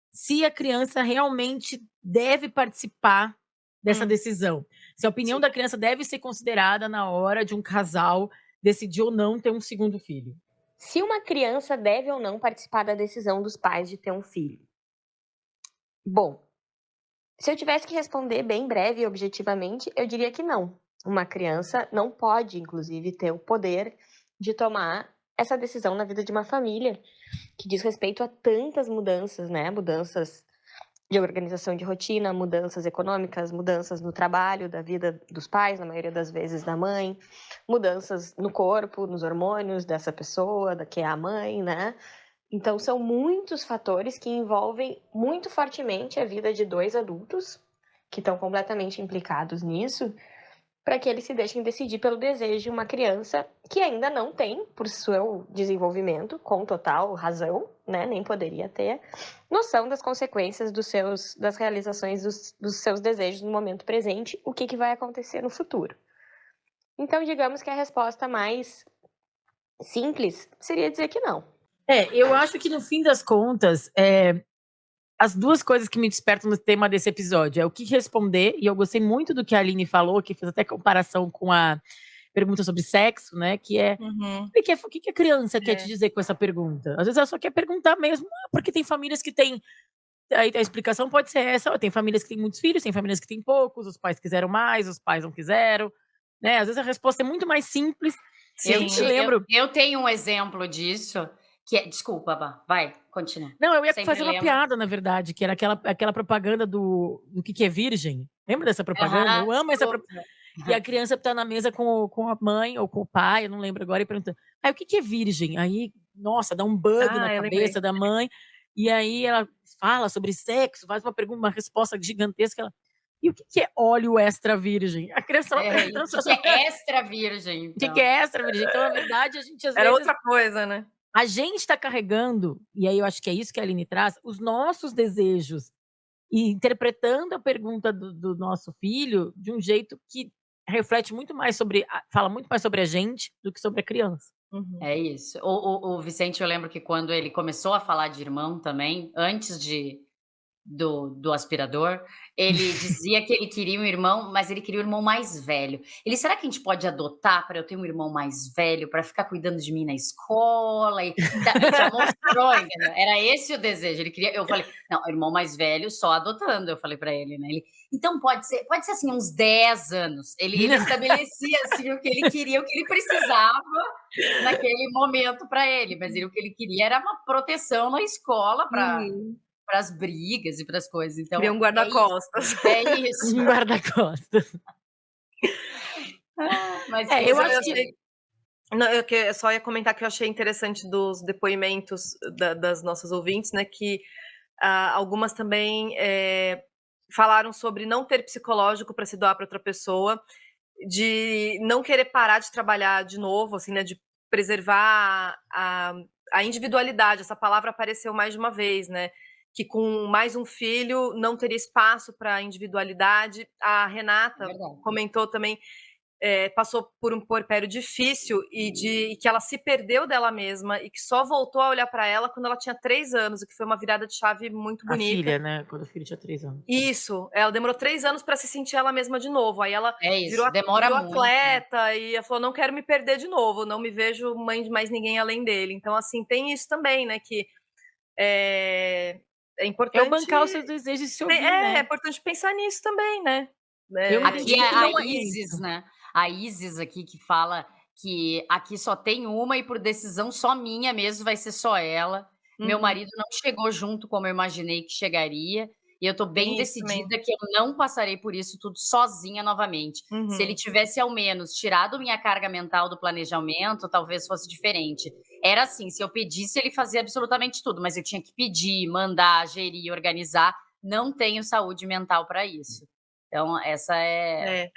se a criança realmente deve participar dessa decisão, se a opinião da criança deve ser considerada na hora de um casal decidir ou não ter um segundo filho. Se uma criança deve ou não participar da decisão dos pais de ter um filho? Bom, se eu tivesse que responder bem breve e objetivamente, eu diria que não. Uma criança não pode, inclusive, ter o poder de tomar essa decisão na vida de uma família, que diz respeito a tantas mudanças, né? Mudanças de organização de rotina, mudanças econômicas, mudanças no trabalho, da vida dos pais, na maioria das vezes da mãe, mudanças no corpo, nos hormônios dessa pessoa, da que é a mãe, né? Então, são muitos fatores que envolvem muito fortemente a vida de 2 adultos que estão completamente implicados nisso, para que eles se deixem decidir pelo desejo de uma criança que ainda não tem, por seu desenvolvimento, com total razão, né, nem poderia ter, noção das consequências das realizações dos seus desejos no momento presente, o que vai acontecer no futuro. Então, digamos que a resposta mais simples seria dizer que não. Eu acho que no fim das contas, as duas coisas que me despertam no tema desse episódio é o que responder, e eu gostei muito do que a Aline falou, que fez até comparação com a pergunta sobre sexo, né? Que é o que a criança quer te dizer com essa pergunta? Às vezes ela só quer perguntar mesmo, porque tem famílias que têm. Aí a explicação pode ser essa: tem famílias que têm muitos filhos, tem famílias que têm poucos, os pais quiseram mais, os pais não quiseram, né? Às vezes a resposta é muito mais simples. Eu tenho um exemplo disso. Desculpa, Bá, vai, continua. Não, eu ia fazer uma piada, na verdade, que era aquela propaganda do que é virgem. Lembra dessa propaganda? Eu amo essa propaganda. E a criança tá na mesa com a mãe ou com o pai, eu não lembro agora, e pergunta: o que é virgem? Aí, nossa, dá um bug na cabeça da mãe. E aí ela fala sobre sexo, faz uma pergunta, uma resposta gigantesca. E o que é óleo extra virgem? A criança o que é extra virgem? O que é extra virgem? Então, na verdade, a gente às vezes... Era outra coisa, né? A gente está carregando, e aí eu acho que é isso que a Aline traz, os nossos desejos e interpretando a pergunta do nosso filho de um jeito que reflete muito mais fala muito mais sobre a gente do que sobre a criança. É isso. O Vicente, eu lembro que quando ele começou a falar de irmão também, antes do aspirador, ele dizia que ele queria um irmão, mas ele queria um irmão mais velho. Será que a gente pode adotar para eu ter um irmão mais velho, para ficar cuidando de mim na escola? E já mostrou, entendeu? Era esse o desejo. Ele queria, eu falei, não, irmão mais velho só adotando, eu falei para ele, né? Então pode ser assim, uns 10 anos. Ele estabelecia assim o que ele queria, o que ele precisava naquele momento para ele, mas o que ele queria era uma proteção na escola para as brigas e para as coisas. Então, queria um guarda-costas. É isso. Um guarda-costas. Mas É, que eu Mas acho eu que achei. Não, eu só ia comentar que eu achei interessante dos depoimentos das nossas ouvintes, né? Que algumas também falaram sobre não ter psicológico para se doar para outra pessoa, de não querer parar de trabalhar de novo, assim, né? De preservar a individualidade. Essa palavra apareceu mais de uma vez, né? Que com mais um filho não teria espaço para individualidade. A é Renata verdade. comentou também, passou por um puerpério difícil e que ela se perdeu dela mesma e que só voltou a olhar para ela quando ela tinha 3 anos, e que foi uma virada de chave muito a bonita. filha, né? Quando o filho tinha 3 anos. Isso, ela demorou 3 anos para se sentir ela mesma de novo. Aí ela É virou, isso, demora virou muito. atleta e ela falou: não quero me perder de novo, não me vejo mãe de mais ninguém além dele. Então, assim, tem isso também, né? Que é, é É o importante. bancar os seus desejos e se ouvir, É né? importante pensar nisso também, né? Eu me Aqui identifico é a muito com Isis, isso. né, a Isis aqui que fala que aqui só tem uma e por decisão só minha mesmo, vai ser só ela. Meu Uhum, marido não chegou junto como eu imaginei que chegaria, e eu tô bem tem isso também. decidida que eu não passarei por isso tudo sozinha novamente. Se ele Uhum, tivesse ao menos tirado minha carga mental do planejamento, talvez fosse diferente. Era assim, se eu pedisse ele fazia absolutamente tudo, mas eu tinha que pedir, mandar, gerir, organizar, não tenho saúde mental para isso. Então essa é é,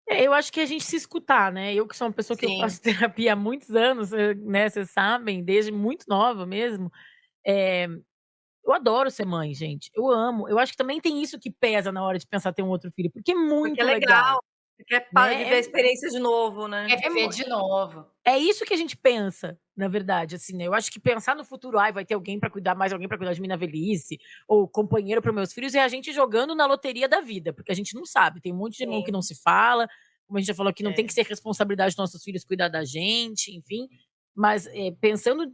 É, eu acho que a gente se escutar, né? Eu que sou uma pessoa que eu sim. faço terapia há muitos anos, né, vocês sabem, desde muito nova mesmo, eh, eu adoro ser mãe, gente, eu amo. Eu acho que também tem isso que pesa na hora de pensar ter um outro filho, porque é Porque é muito legal, legal, você quer né, viver a experiência de novo, né? quer viver de novo. é isso que a gente pensa, na verdade, assim, né, eu acho que pensar no futuro, "Ai, vai ter alguém pra cuidar mais alguém pra cuidar de mim na velhice", ou companheiro para meus filhos, é a gente jogando na loteria da vida, porque a gente não sabe, tem um monte de irmão que Sim, não se fala, como a gente já falou aqui, não tem é. que ser responsabilidade dos nossos filhos cuidar da gente, enfim, mas, pensando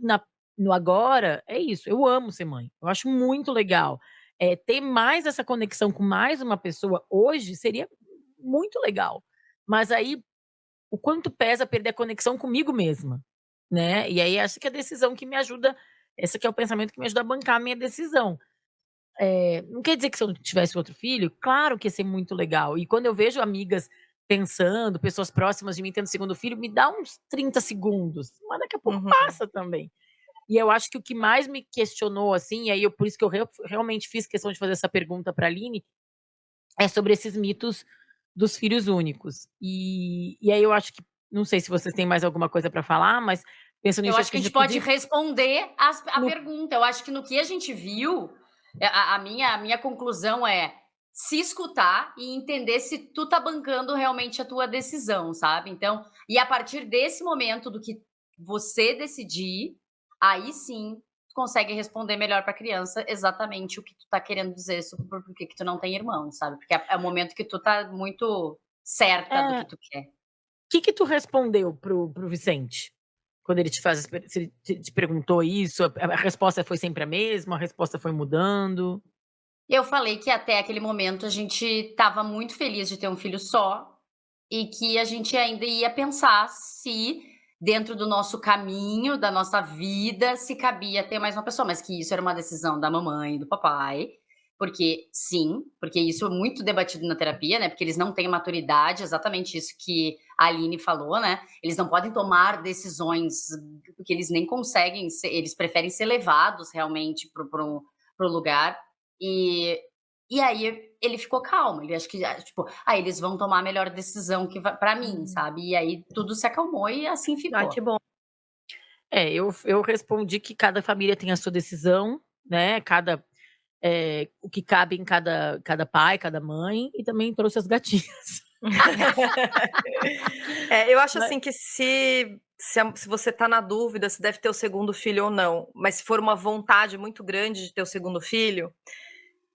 no agora, é isso, eu amo ser mãe, eu acho muito legal. Ter mais essa conexão com mais uma pessoa hoje seria muito legal, mas aí o quanto pesa perder a conexão comigo mesma, né. E aí essa que é a decisão que me ajuda esse que é o pensamento que me ajuda a bancar a minha decisão. Não quer dizer que se eu não tivesse outro filho, claro que ia ser muito legal. E quando eu vejo amigas pensando, pessoas próximas de mim tendo segundo filho, me dá uns 30 segundos, mas daqui a pouco Uhum. passa também. E eu acho que o que mais me questionou, assim, e aí eu por isso que eu realmente fiz questão de fazer essa pergunta pra Aline, é sobre esses mitos dos filhos únicos. E aí eu acho que não sei se vocês têm mais alguma coisa para falar, mas pensando Eu nisso, acho acho que que a a gente gente pode podia responder a no pergunta. Eu acho que no que a gente viu, a minha conclusão é se escutar e entender se tu tá bancando realmente a tua decisão, sabe. Então e a partir desse momento do que você decidir, aí sim tu consegue responder melhor pra criança exatamente o que tu tá querendo dizer sobre por que que tu não tem irmão, sabe. Porque é o momento que tu tá muito certa do que é, tu quer. que tu respondeu pro Vicente? Quando ele te faz as per se ele te perguntou isso, a resposta foi sempre a mesma, a resposta foi mudando? Eu falei que até aquele momento a gente estava muito feliz de ter um filho só, e que a gente ainda ia pensar se, dentro do nosso caminho, da nossa vida, se cabia ter mais uma pessoa, mas que isso era uma decisão da mamãe e do papai, porque sim, porque isso é muito debatido na terapia, né, porque eles não têm maturidade, exatamente isso que a Aline falou, né, eles não podem tomar decisões, porque eles nem conseguem ser, eles preferem ser levados realmente para o lugar, e e aí ele ficou calmo, ele acho que, tipo, eles vão tomar a melhor decisão que vai pra mim, Uhum. sabe. E aí tudo se acalmou e assim Ai, ficou. que bom. Eu respondi que cada família tem a sua decisão, né, o que cabe em cada pai, cada mãe, e também trouxe as gatinhas. Eu acho Mas assim que se você tá na dúvida se deve ter o segundo filho ou não, mas se for uma vontade muito grande de ter o segundo filho,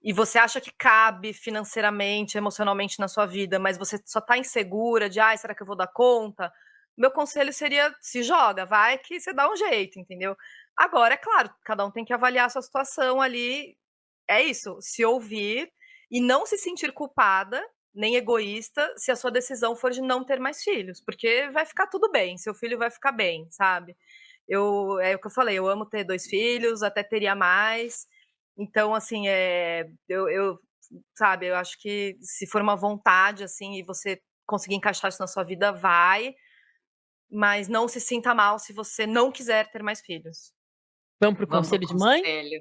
e você acha que cabe financeiramente, emocionalmente na sua vida, mas você só tá insegura de: "Ai, será que eu vou dar conta?", meu conselho seria: se joga, vai que você dá um jeito, entendeu. Agora, é claro, cada um tem que avaliar a sua situação ali, é isso, se ouvir e não se sentir culpada, nem egoísta, se a sua decisão for de não ter mais filhos, porque vai ficar tudo bem, seu filho vai ficar bem, sabe. É o que eu falei, eu amo ter 2 filhos, até teria mais, então assim, eu sabe, eu acho que se for uma vontade, assim, e você conseguir encaixar isso na sua vida, vai. Mas não se sinta mal se você não quiser ter mais filhos. Vamos pro Vamos pro conselho de mãe? conselho.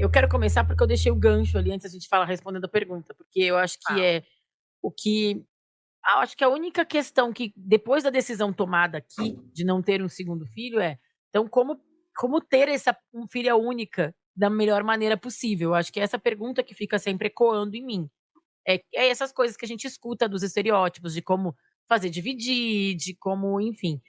Eu quero começar porque eu deixei o gancho ali antes da gente falar respondendo a pergunta, porque eu acho que é o que acho que a única questão que depois da decisão tomada aqui de não ter um segundo filho então como ter um filha única da melhor maneira possível? Eu acho que é essa pergunta que fica sempre ecoando em mim. É essas coisas que a gente escuta dos estereótipos de como fazer dividir, de como, enfim,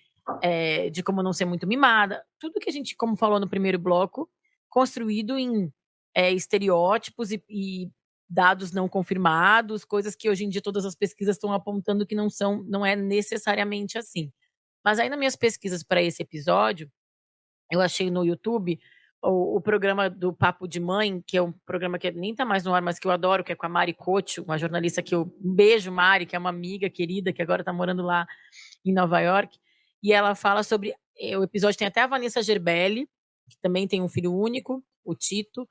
de como não ser muito mimada. Tudo que a gente, como falou no primeiro bloco, construído em estereótipos e dados não confirmados, coisas que hoje em dia todas as pesquisas estão apontando que não é necessariamente assim. Mas aí nas minhas pesquisas para esse episódio, eu achei no YouTube o programa do Papo de Mãe, que é um programa que nem tá mais no ar, mas que eu adoro, que é com a Mari Cocho, uma jornalista um beijo, Mari, que é uma amiga querida, que agora tá morando lá em Nova York, e ela fala sobre, o episódio tem até a Vanessa Gerbelli, que também tem um filho único, o Tito,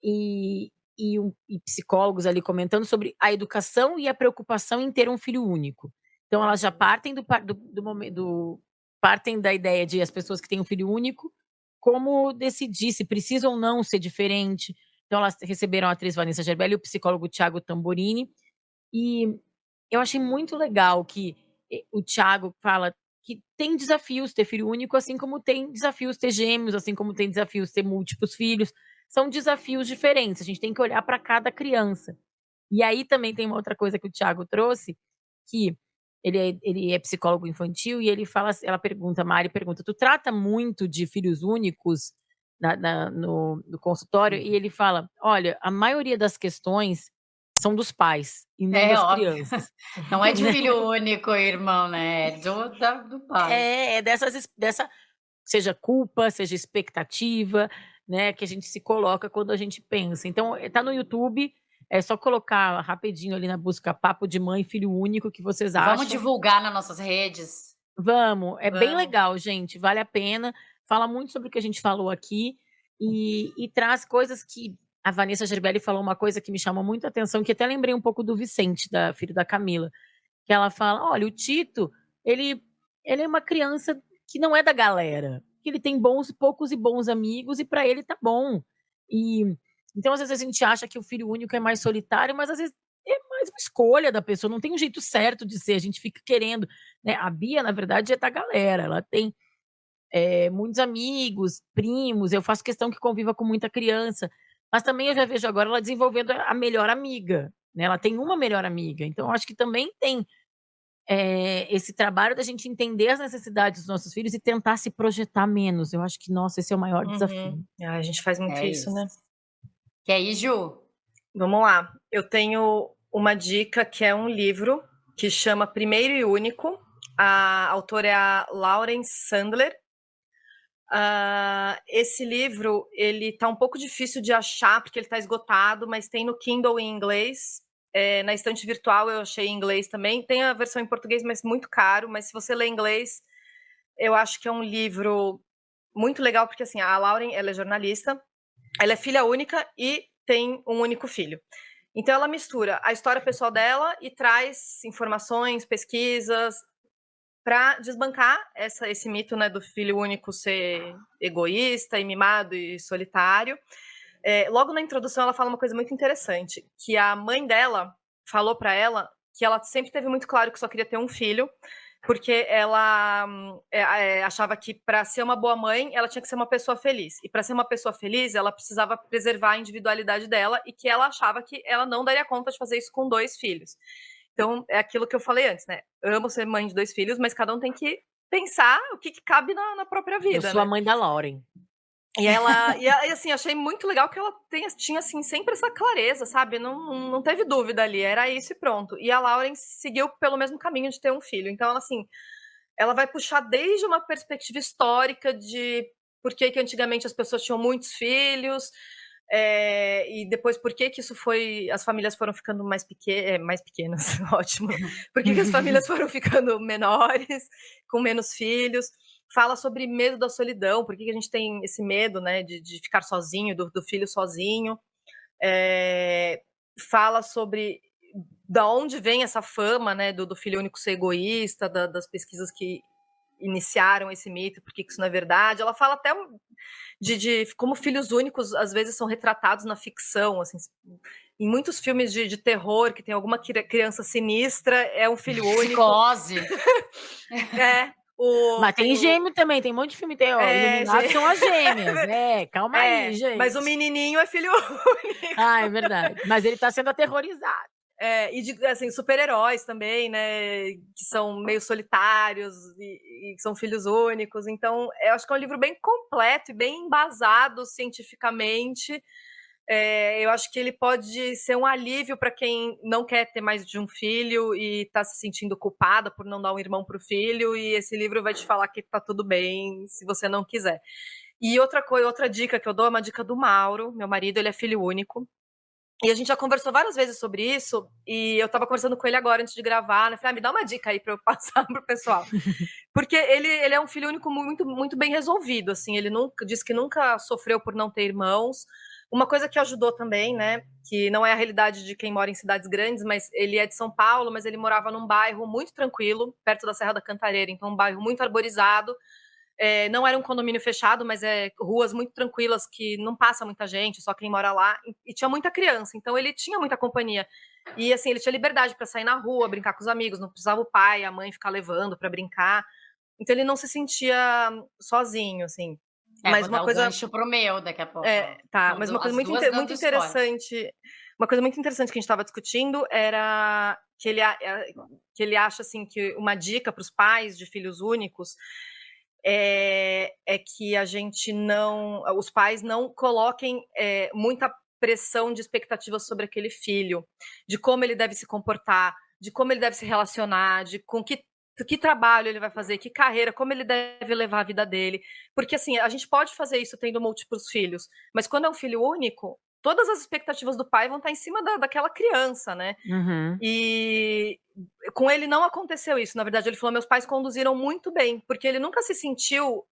e psicólogos ali comentando sobre a educação e a preocupação em ter um filho único. Então elas já partem partem da ideia de as pessoas que têm um filho único como decidir se precisa ou não ser diferente. Então elas receberam a atriz Vanessa Gerbelli e o psicólogo Thiago Tamborini, e eu achei muito legal que o Thiago fala que tem desafios ter filho único, assim como tem desafios ter gêmeos, assim como tem desafios ter múltiplos filhos. São desafios diferentes, a gente tem que olhar para cada criança. E aí também tem uma outra coisa que o Thiago trouxe, que ele é psicólogo infantil, e ele fala, a Mari pergunta, tu trata muito de filhos únicos no consultório? E ele fala, olha, a maioria das questões são dos pais e não das óbvio. crianças. Não é de filho único, irmão, né? É do pai. Dessa, seja culpa, seja expectativa, né, que a gente se coloca quando a gente pensa. Então, tá no YouTube, é só colocar rapidinho ali na busca Papo de Mãe, Filho Único, que vocês acham. Vamos divulgar nas nossas redes? Vamos, bem legal, gente, vale a pena. Fala muito sobre o que a gente falou aqui e traz coisas que a Vanessa Gerbelli falou, uma coisa que me chamou muito a atenção, que até lembrei um pouco do Vicente, filho da Camila, que ela fala, olha, o Tito, ele é uma criança que não é da galera, que ele tem poucos e bons amigos, e para ele tá bom. E então, às vezes, a gente acha que o filho único é mais solitário, mas às vezes é mais uma escolha da pessoa, não tem um jeito certo de ser, a gente fica querendo, né? A Bia, na verdade, é da galera, ela tem muitos amigos, primos, eu faço questão que conviva com muita criança, mas também eu já vejo agora ela desenvolvendo a melhor amiga, né? Ela tem uma melhor amiga, então eu acho que também tem esse trabalho da gente entender as necessidades dos nossos filhos e tentar se projetar menos. Eu acho que, nossa, esse é o maior desafio. A gente faz muito isso, né? Quer ir, Ju? Vamos lá. Eu tenho uma dica que é um livro que chama Primeiro e Único. A autora é a Lauren Sandler. Esse livro, ele tá um pouco difícil de achar, porque ele tá esgotado, mas tem no Kindle em inglês. Na estante virtual eu achei em inglês também. Tem a versão em português, mas muito caro. Mas se você lê inglês, eu acho que é um livro muito legal, porque assim, a Lauren, ela é jornalista, ela é filha única e tem um único filho. Então ela mistura a história pessoal dela e traz informações, pesquisas, para desbancar esse mito, né, do filho único ser egoísta e mimado e solitário. Logo na introdução ela fala uma coisa muito interessante, que a mãe dela falou para ela que ela sempre teve muito claro que só queria ter um filho, porque ela achava que para ser uma boa mãe ela tinha que ser uma pessoa feliz, e para ser uma pessoa feliz ela precisava preservar a individualidade dela, e que ela achava que ela não daria conta de fazer isso com 2 filhos. Então é aquilo que eu falei antes, né? Amo ser mãe de 2 filhos, mas cada um tem que pensar o que cabe na própria vida. Eu sou a mãe da Lauren. E assim, achei muito legal que ela tinha assim, sempre essa clareza, sabe? Não teve dúvida ali, era isso e pronto. E a Lauren seguiu pelo mesmo caminho de ter um filho. Então, ela, assim, ela vai puxar desde uma perspectiva histórica de por que antigamente as pessoas tinham muitos filhos, e depois por que isso as famílias foram ficando mais pequenas, ótimo. Por que as famílias foram ficando menores, com menos filhos. fala sobre medo da solidão, por que a gente tem esse medo, né, de ficar sozinho, do filho sozinho. Fala sobre da onde vem essa fama, né, do filho único ser egoísta, das pesquisas que iniciaram esse mito, por que isso não é verdade. Ela fala até de como filhos únicos às vezes são retratados na ficção, assim, em muitos filmes de terror que tem alguma criança sinistra, é um filho único. Psicose. Mas tem gêmeo também, tem um monte de filme, tem, ó, Iluminados são as gêmeas, calma aí, gente. Mas o menininho é filho único. Ah, é verdade, mas ele tá sendo aterrorizado. E de, assim, super-heróis também, né, que são meio solitários e são filhos únicos. Então, eu acho que é um livro bem completo e bem embasado cientificamente. Eu acho que ele pode ser um alívio para quem não quer ter mais de um filho e está se sentindo culpada por não dar um irmão para o filho, e esse livro vai te falar que tá tudo bem se você não quiser. E outra dica que eu dou é uma dica do Mauro, meu marido, ele é filho único. E a gente já conversou várias vezes sobre isso, e eu tava conversando com ele agora antes de gravar, né? Falei, me dá uma dica aí pra eu passar pro pessoal. Porque ele é um filho único muito, muito bem resolvido, assim, ele disse que nunca sofreu por não ter irmãos. Uma coisa que ajudou também, né, que não é a realidade de quem mora em cidades grandes, mas ele é de São Paulo, mas ele morava num bairro muito tranquilo, perto da Serra da Cantareira, então um bairro muito arborizado. Não era um condomínio fechado, mas ruas muito tranquilas que não passa muita gente, só quem mora lá, e tinha muita criança, então ele tinha muita companhia. E assim, ele tinha liberdade para sair na rua, brincar com os amigos, não precisava o pai, a mãe ficar levando para brincar. Então ele não se sentia sozinho, assim. Mas uma coisa, gancho pro meu daqui a pouco. Tá, mas uma coisa muito interessante, uma coisa muito interessante que a gente estava discutindo era que ele acha assim que uma dica para os pais de filhos únicos é que os pais não coloquem muita pressão de expectativas sobre aquele filho, de como ele deve se comportar, de como ele deve se relacionar, de com que trabalho ele vai fazer, que carreira, como ele deve levar a vida dele. Porque assim, a gente pode fazer isso tendo múltiplos filhos, mas quando é um filho único, todas as expectativas do pai vão estar em cima daquela criança, né? Uhum. E com ele não aconteceu isso. Na verdade, ele falou, meus pais conduziram muito bem, porque ele nunca se sentiu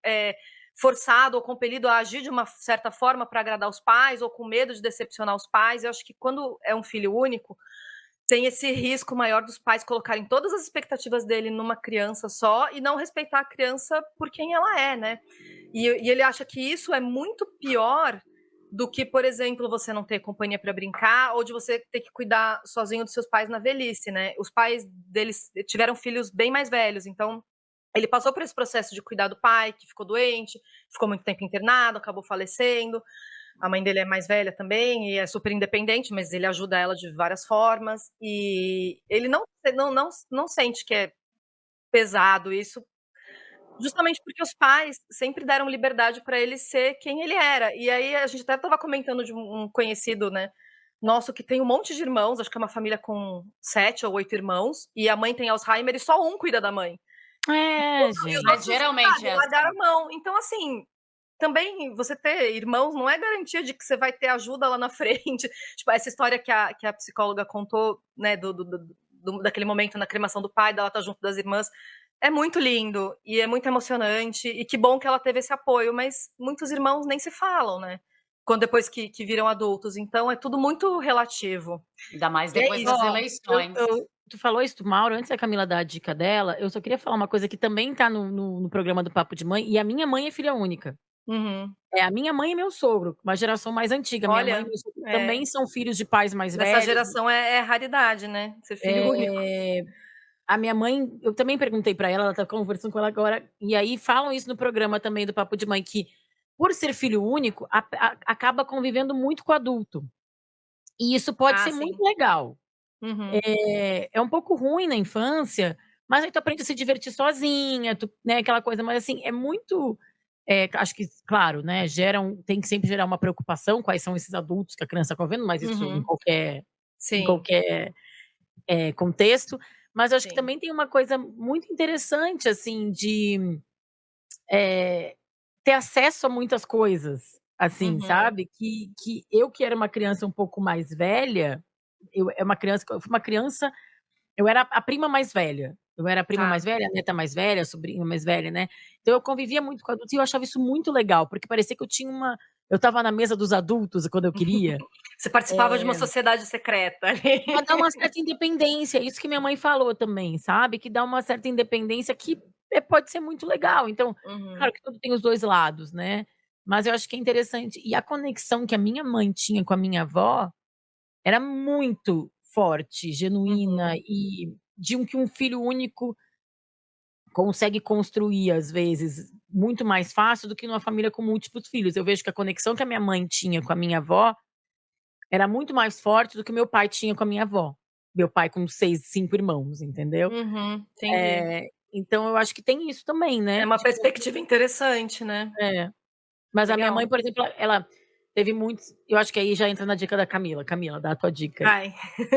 forçado ou compelido a agir de uma certa forma para agradar os pais, ou com medo de decepcionar os pais. Eu acho que quando é um filho único, tem esse risco maior dos pais colocarem todas as expectativas dele numa criança só e não respeitar a criança por quem ela é, né? E ele acha que isso é muito pior do que, por exemplo, você não ter companhia para brincar ou de você ter que cuidar sozinho dos seus pais na velhice, né? Os pais deles tiveram filhos bem mais velhos, então ele passou por esse processo de cuidar do pai, que ficou doente, ficou muito tempo internado, acabou falecendo. A mãe dele é mais velha também e é super independente, mas ele ajuda ela de várias formas. E ele não sente que é pesado isso, justamente porque os pais sempre deram liberdade para ele ser quem ele era. E aí a gente até estava comentando de um conhecido, né, nosso, que tem um monte de irmãos, acho que é uma família com 7 ou 8 irmãos, e a mãe tem Alzheimer e só um cuida da mãe. Gente. Mas geralmente largaram a mão. Então, assim, também você ter irmãos não é garantia de que você vai ter ajuda lá na frente. Tipo, essa história que a psicóloga contou, né, daquele momento na cremação do pai, dela estar junto das irmãs, é muito lindo e é muito emocionante, e que bom que ela teve esse apoio, mas muitos irmãos nem se falam, né? Depois que viram adultos, então é tudo muito relativo. Ainda mais depois das eleições. Tu falou isso, Mauro, antes da Camila dar a dica dela, eu só queria falar uma coisa que também tá no programa do Papo de Mãe, e a minha mãe é filha única. Uhum. A minha mãe e meu sogro, uma geração mais antiga. Olha, minha mãe e meu sogro também são filhos de pais mais velhos. Essa geração é raridade, né? Ser filho único. A minha mãe, eu também perguntei pra ela tá conversando com ela agora, e aí falam isso no programa também do Papo de Mãe, que por ser filho único, acaba convivendo muito com o adulto. E isso pode ser muito legal. Uhum. É um pouco ruim na infância, mas aí tu aprende a se divertir sozinha, né, aquela coisa, mas assim, é muito... acho que, claro, né, tem que sempre gerar uma preocupação, quais são esses adultos que a criança está convivendo, mas isso em qualquer contexto. Mas eu acho que também tem uma coisa muito interessante, assim, de ter acesso a muitas coisas, assim, sabe? Que eu, que era uma criança um pouco mais velha, eu fui uma criança, eu era a prima mais velha. Eu era a prima Tá. mais velha, a neta mais velha, a sobrinha mais velha, né. Então eu convivia muito com adultos e eu achava isso muito legal, porque parecia que eu estava na mesa dos adultos quando eu queria. Você participava de uma sociedade secreta ali. Pra dar uma certa independência, isso que minha mãe falou também, sabe, que dá uma certa independência que, pode ser muito legal. Então, claro que tudo tem os 2 lados, né, mas eu acho que é interessante. E a conexão que a minha mãe tinha com a minha avó era muito forte, genuína e que um filho único consegue construir, às vezes, muito mais fácil do que numa família com múltiplos filhos. Eu vejo que a conexão que a minha mãe tinha com a minha avó era muito mais forte do que meu pai tinha com a minha avó. Meu pai com 5 irmãos, entendeu? Entendi. Então eu acho que tem isso também, né. É uma perspectiva interessante, né. É. Mas a minha Legal. mãe, por exemplo, ela teve muitos, eu acho que aí já entra na dica da Camila. Camila, dá a tua dica aí.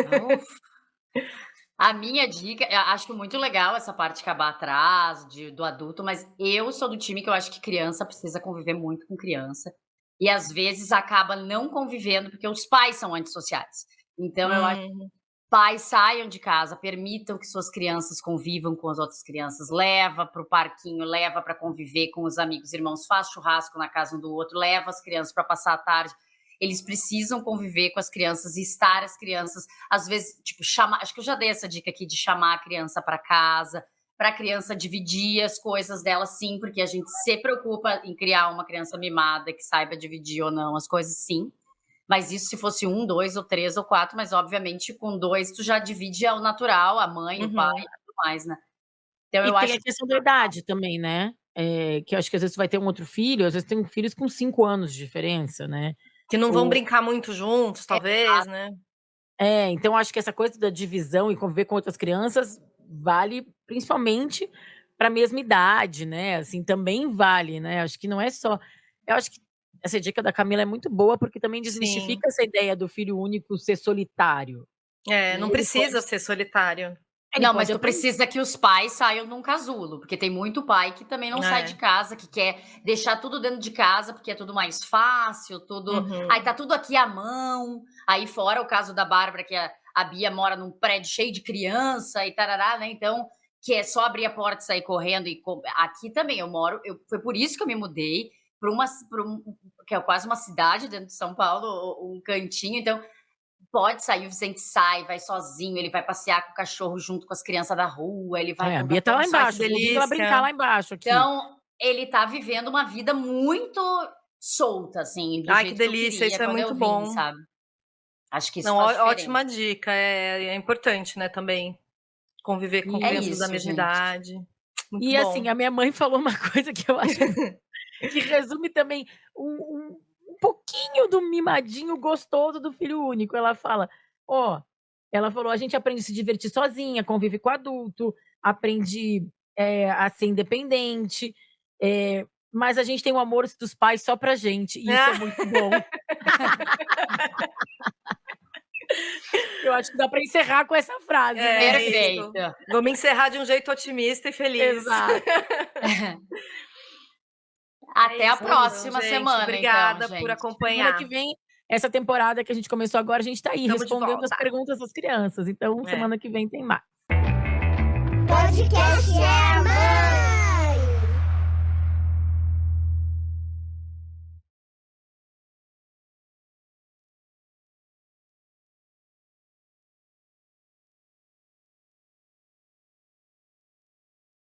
Vai. A minha dica, eu acho muito legal essa parte de acabar atrás, do adulto, mas eu sou do time que eu acho que criança precisa conviver muito com criança. E às vezes acaba não convivendo porque os pais são antissociais. Então eu acho que pais saiam de casa, permitam que suas crianças convivam com as outras crianças, leva para o parquinho, leva para conviver com os amigos, irmãos, faz churrasco na casa um do outro, leva as crianças para passar a tarde. Eles precisam conviver com as crianças e estar as crianças, às vezes, tipo, acho que eu já dei essa dica aqui de chamar a criança para casa, para a criança dividir as coisas dela, sim, porque a gente se preocupa em criar uma criança mimada que saiba dividir ou não as coisas, sim. Mas isso se fosse 1, 2 ou 3 ou 4, mas obviamente com 2 tu já divide ao natural, a mãe, o pai e tudo mais, né. Então eu E tem acho a questão da idade também, né. Que eu acho que às vezes tu vai ter um outro filho, às vezes tem filhos com 5 anos de diferença, né. Que não vão brincar muito juntos, talvez, né. Então acho que essa coisa da divisão e conviver com outras crianças vale principalmente para a mesma idade, né, assim, também vale, né, acho que não é só, eu acho que essa dica da Camila é muito boa, porque também Sim. desmistifica essa ideia do filho único ser solitário. Não precisa ser solitário. Ele Não, mas pode tu precisa que os pais saiam num casulo, porque tem muito pai que também não sai de casa, que quer deixar tudo dentro de casa, porque é tudo mais fácil, tudo. Aí tá tudo aqui à mão. Aí fora o caso da Bárbara, que a Bia mora num prédio cheio de criança e tarará, né? Então, que é só abrir a porta e sair correndo. Aqui também eu moro, foi por isso que eu me mudei para que é quase uma cidade dentro de São Paulo, um cantinho, então. Pode sair, o Vicente sai, vai sozinho, ele vai passear com o cachorro junto com as crianças da rua, ele vai. a Bia tá lá embaixo, vou ouvir ela brincar lá embaixo aqui. Então, ele tá vivendo uma vida muito solta, assim, do Ai, jeito que delícia, eu queria isso é quando muito eu vim, bom. sabe. Acho que isso Não, faz diferença. ótima dica, é importante, né, também, conviver com crianças da mesma idade. Muito E bom. assim, a minha mãe falou uma coisa que eu acho que resume também um pouquinho do mimadinho gostoso do filho único. Ela fala: ela falou: "A gente aprende a se divertir sozinha, convive com adulto, aprende, a ser independente, mas a gente tem o amor dos pais só pra gente, e isso é muito bom". Eu acho que dá pra encerrar com essa frase, né? Perfeito. Vamos encerrar de um jeito otimista e feliz. Exato. Até a isso, próxima gente. semana, Obrigada então, por gente. acompanhar. Semana que vem, essa temporada que a gente começou agora, a gente tá aí Tamo de respondendo as volta. perguntas das crianças. Então, semana que vem tem mais. Podcast é a mãe.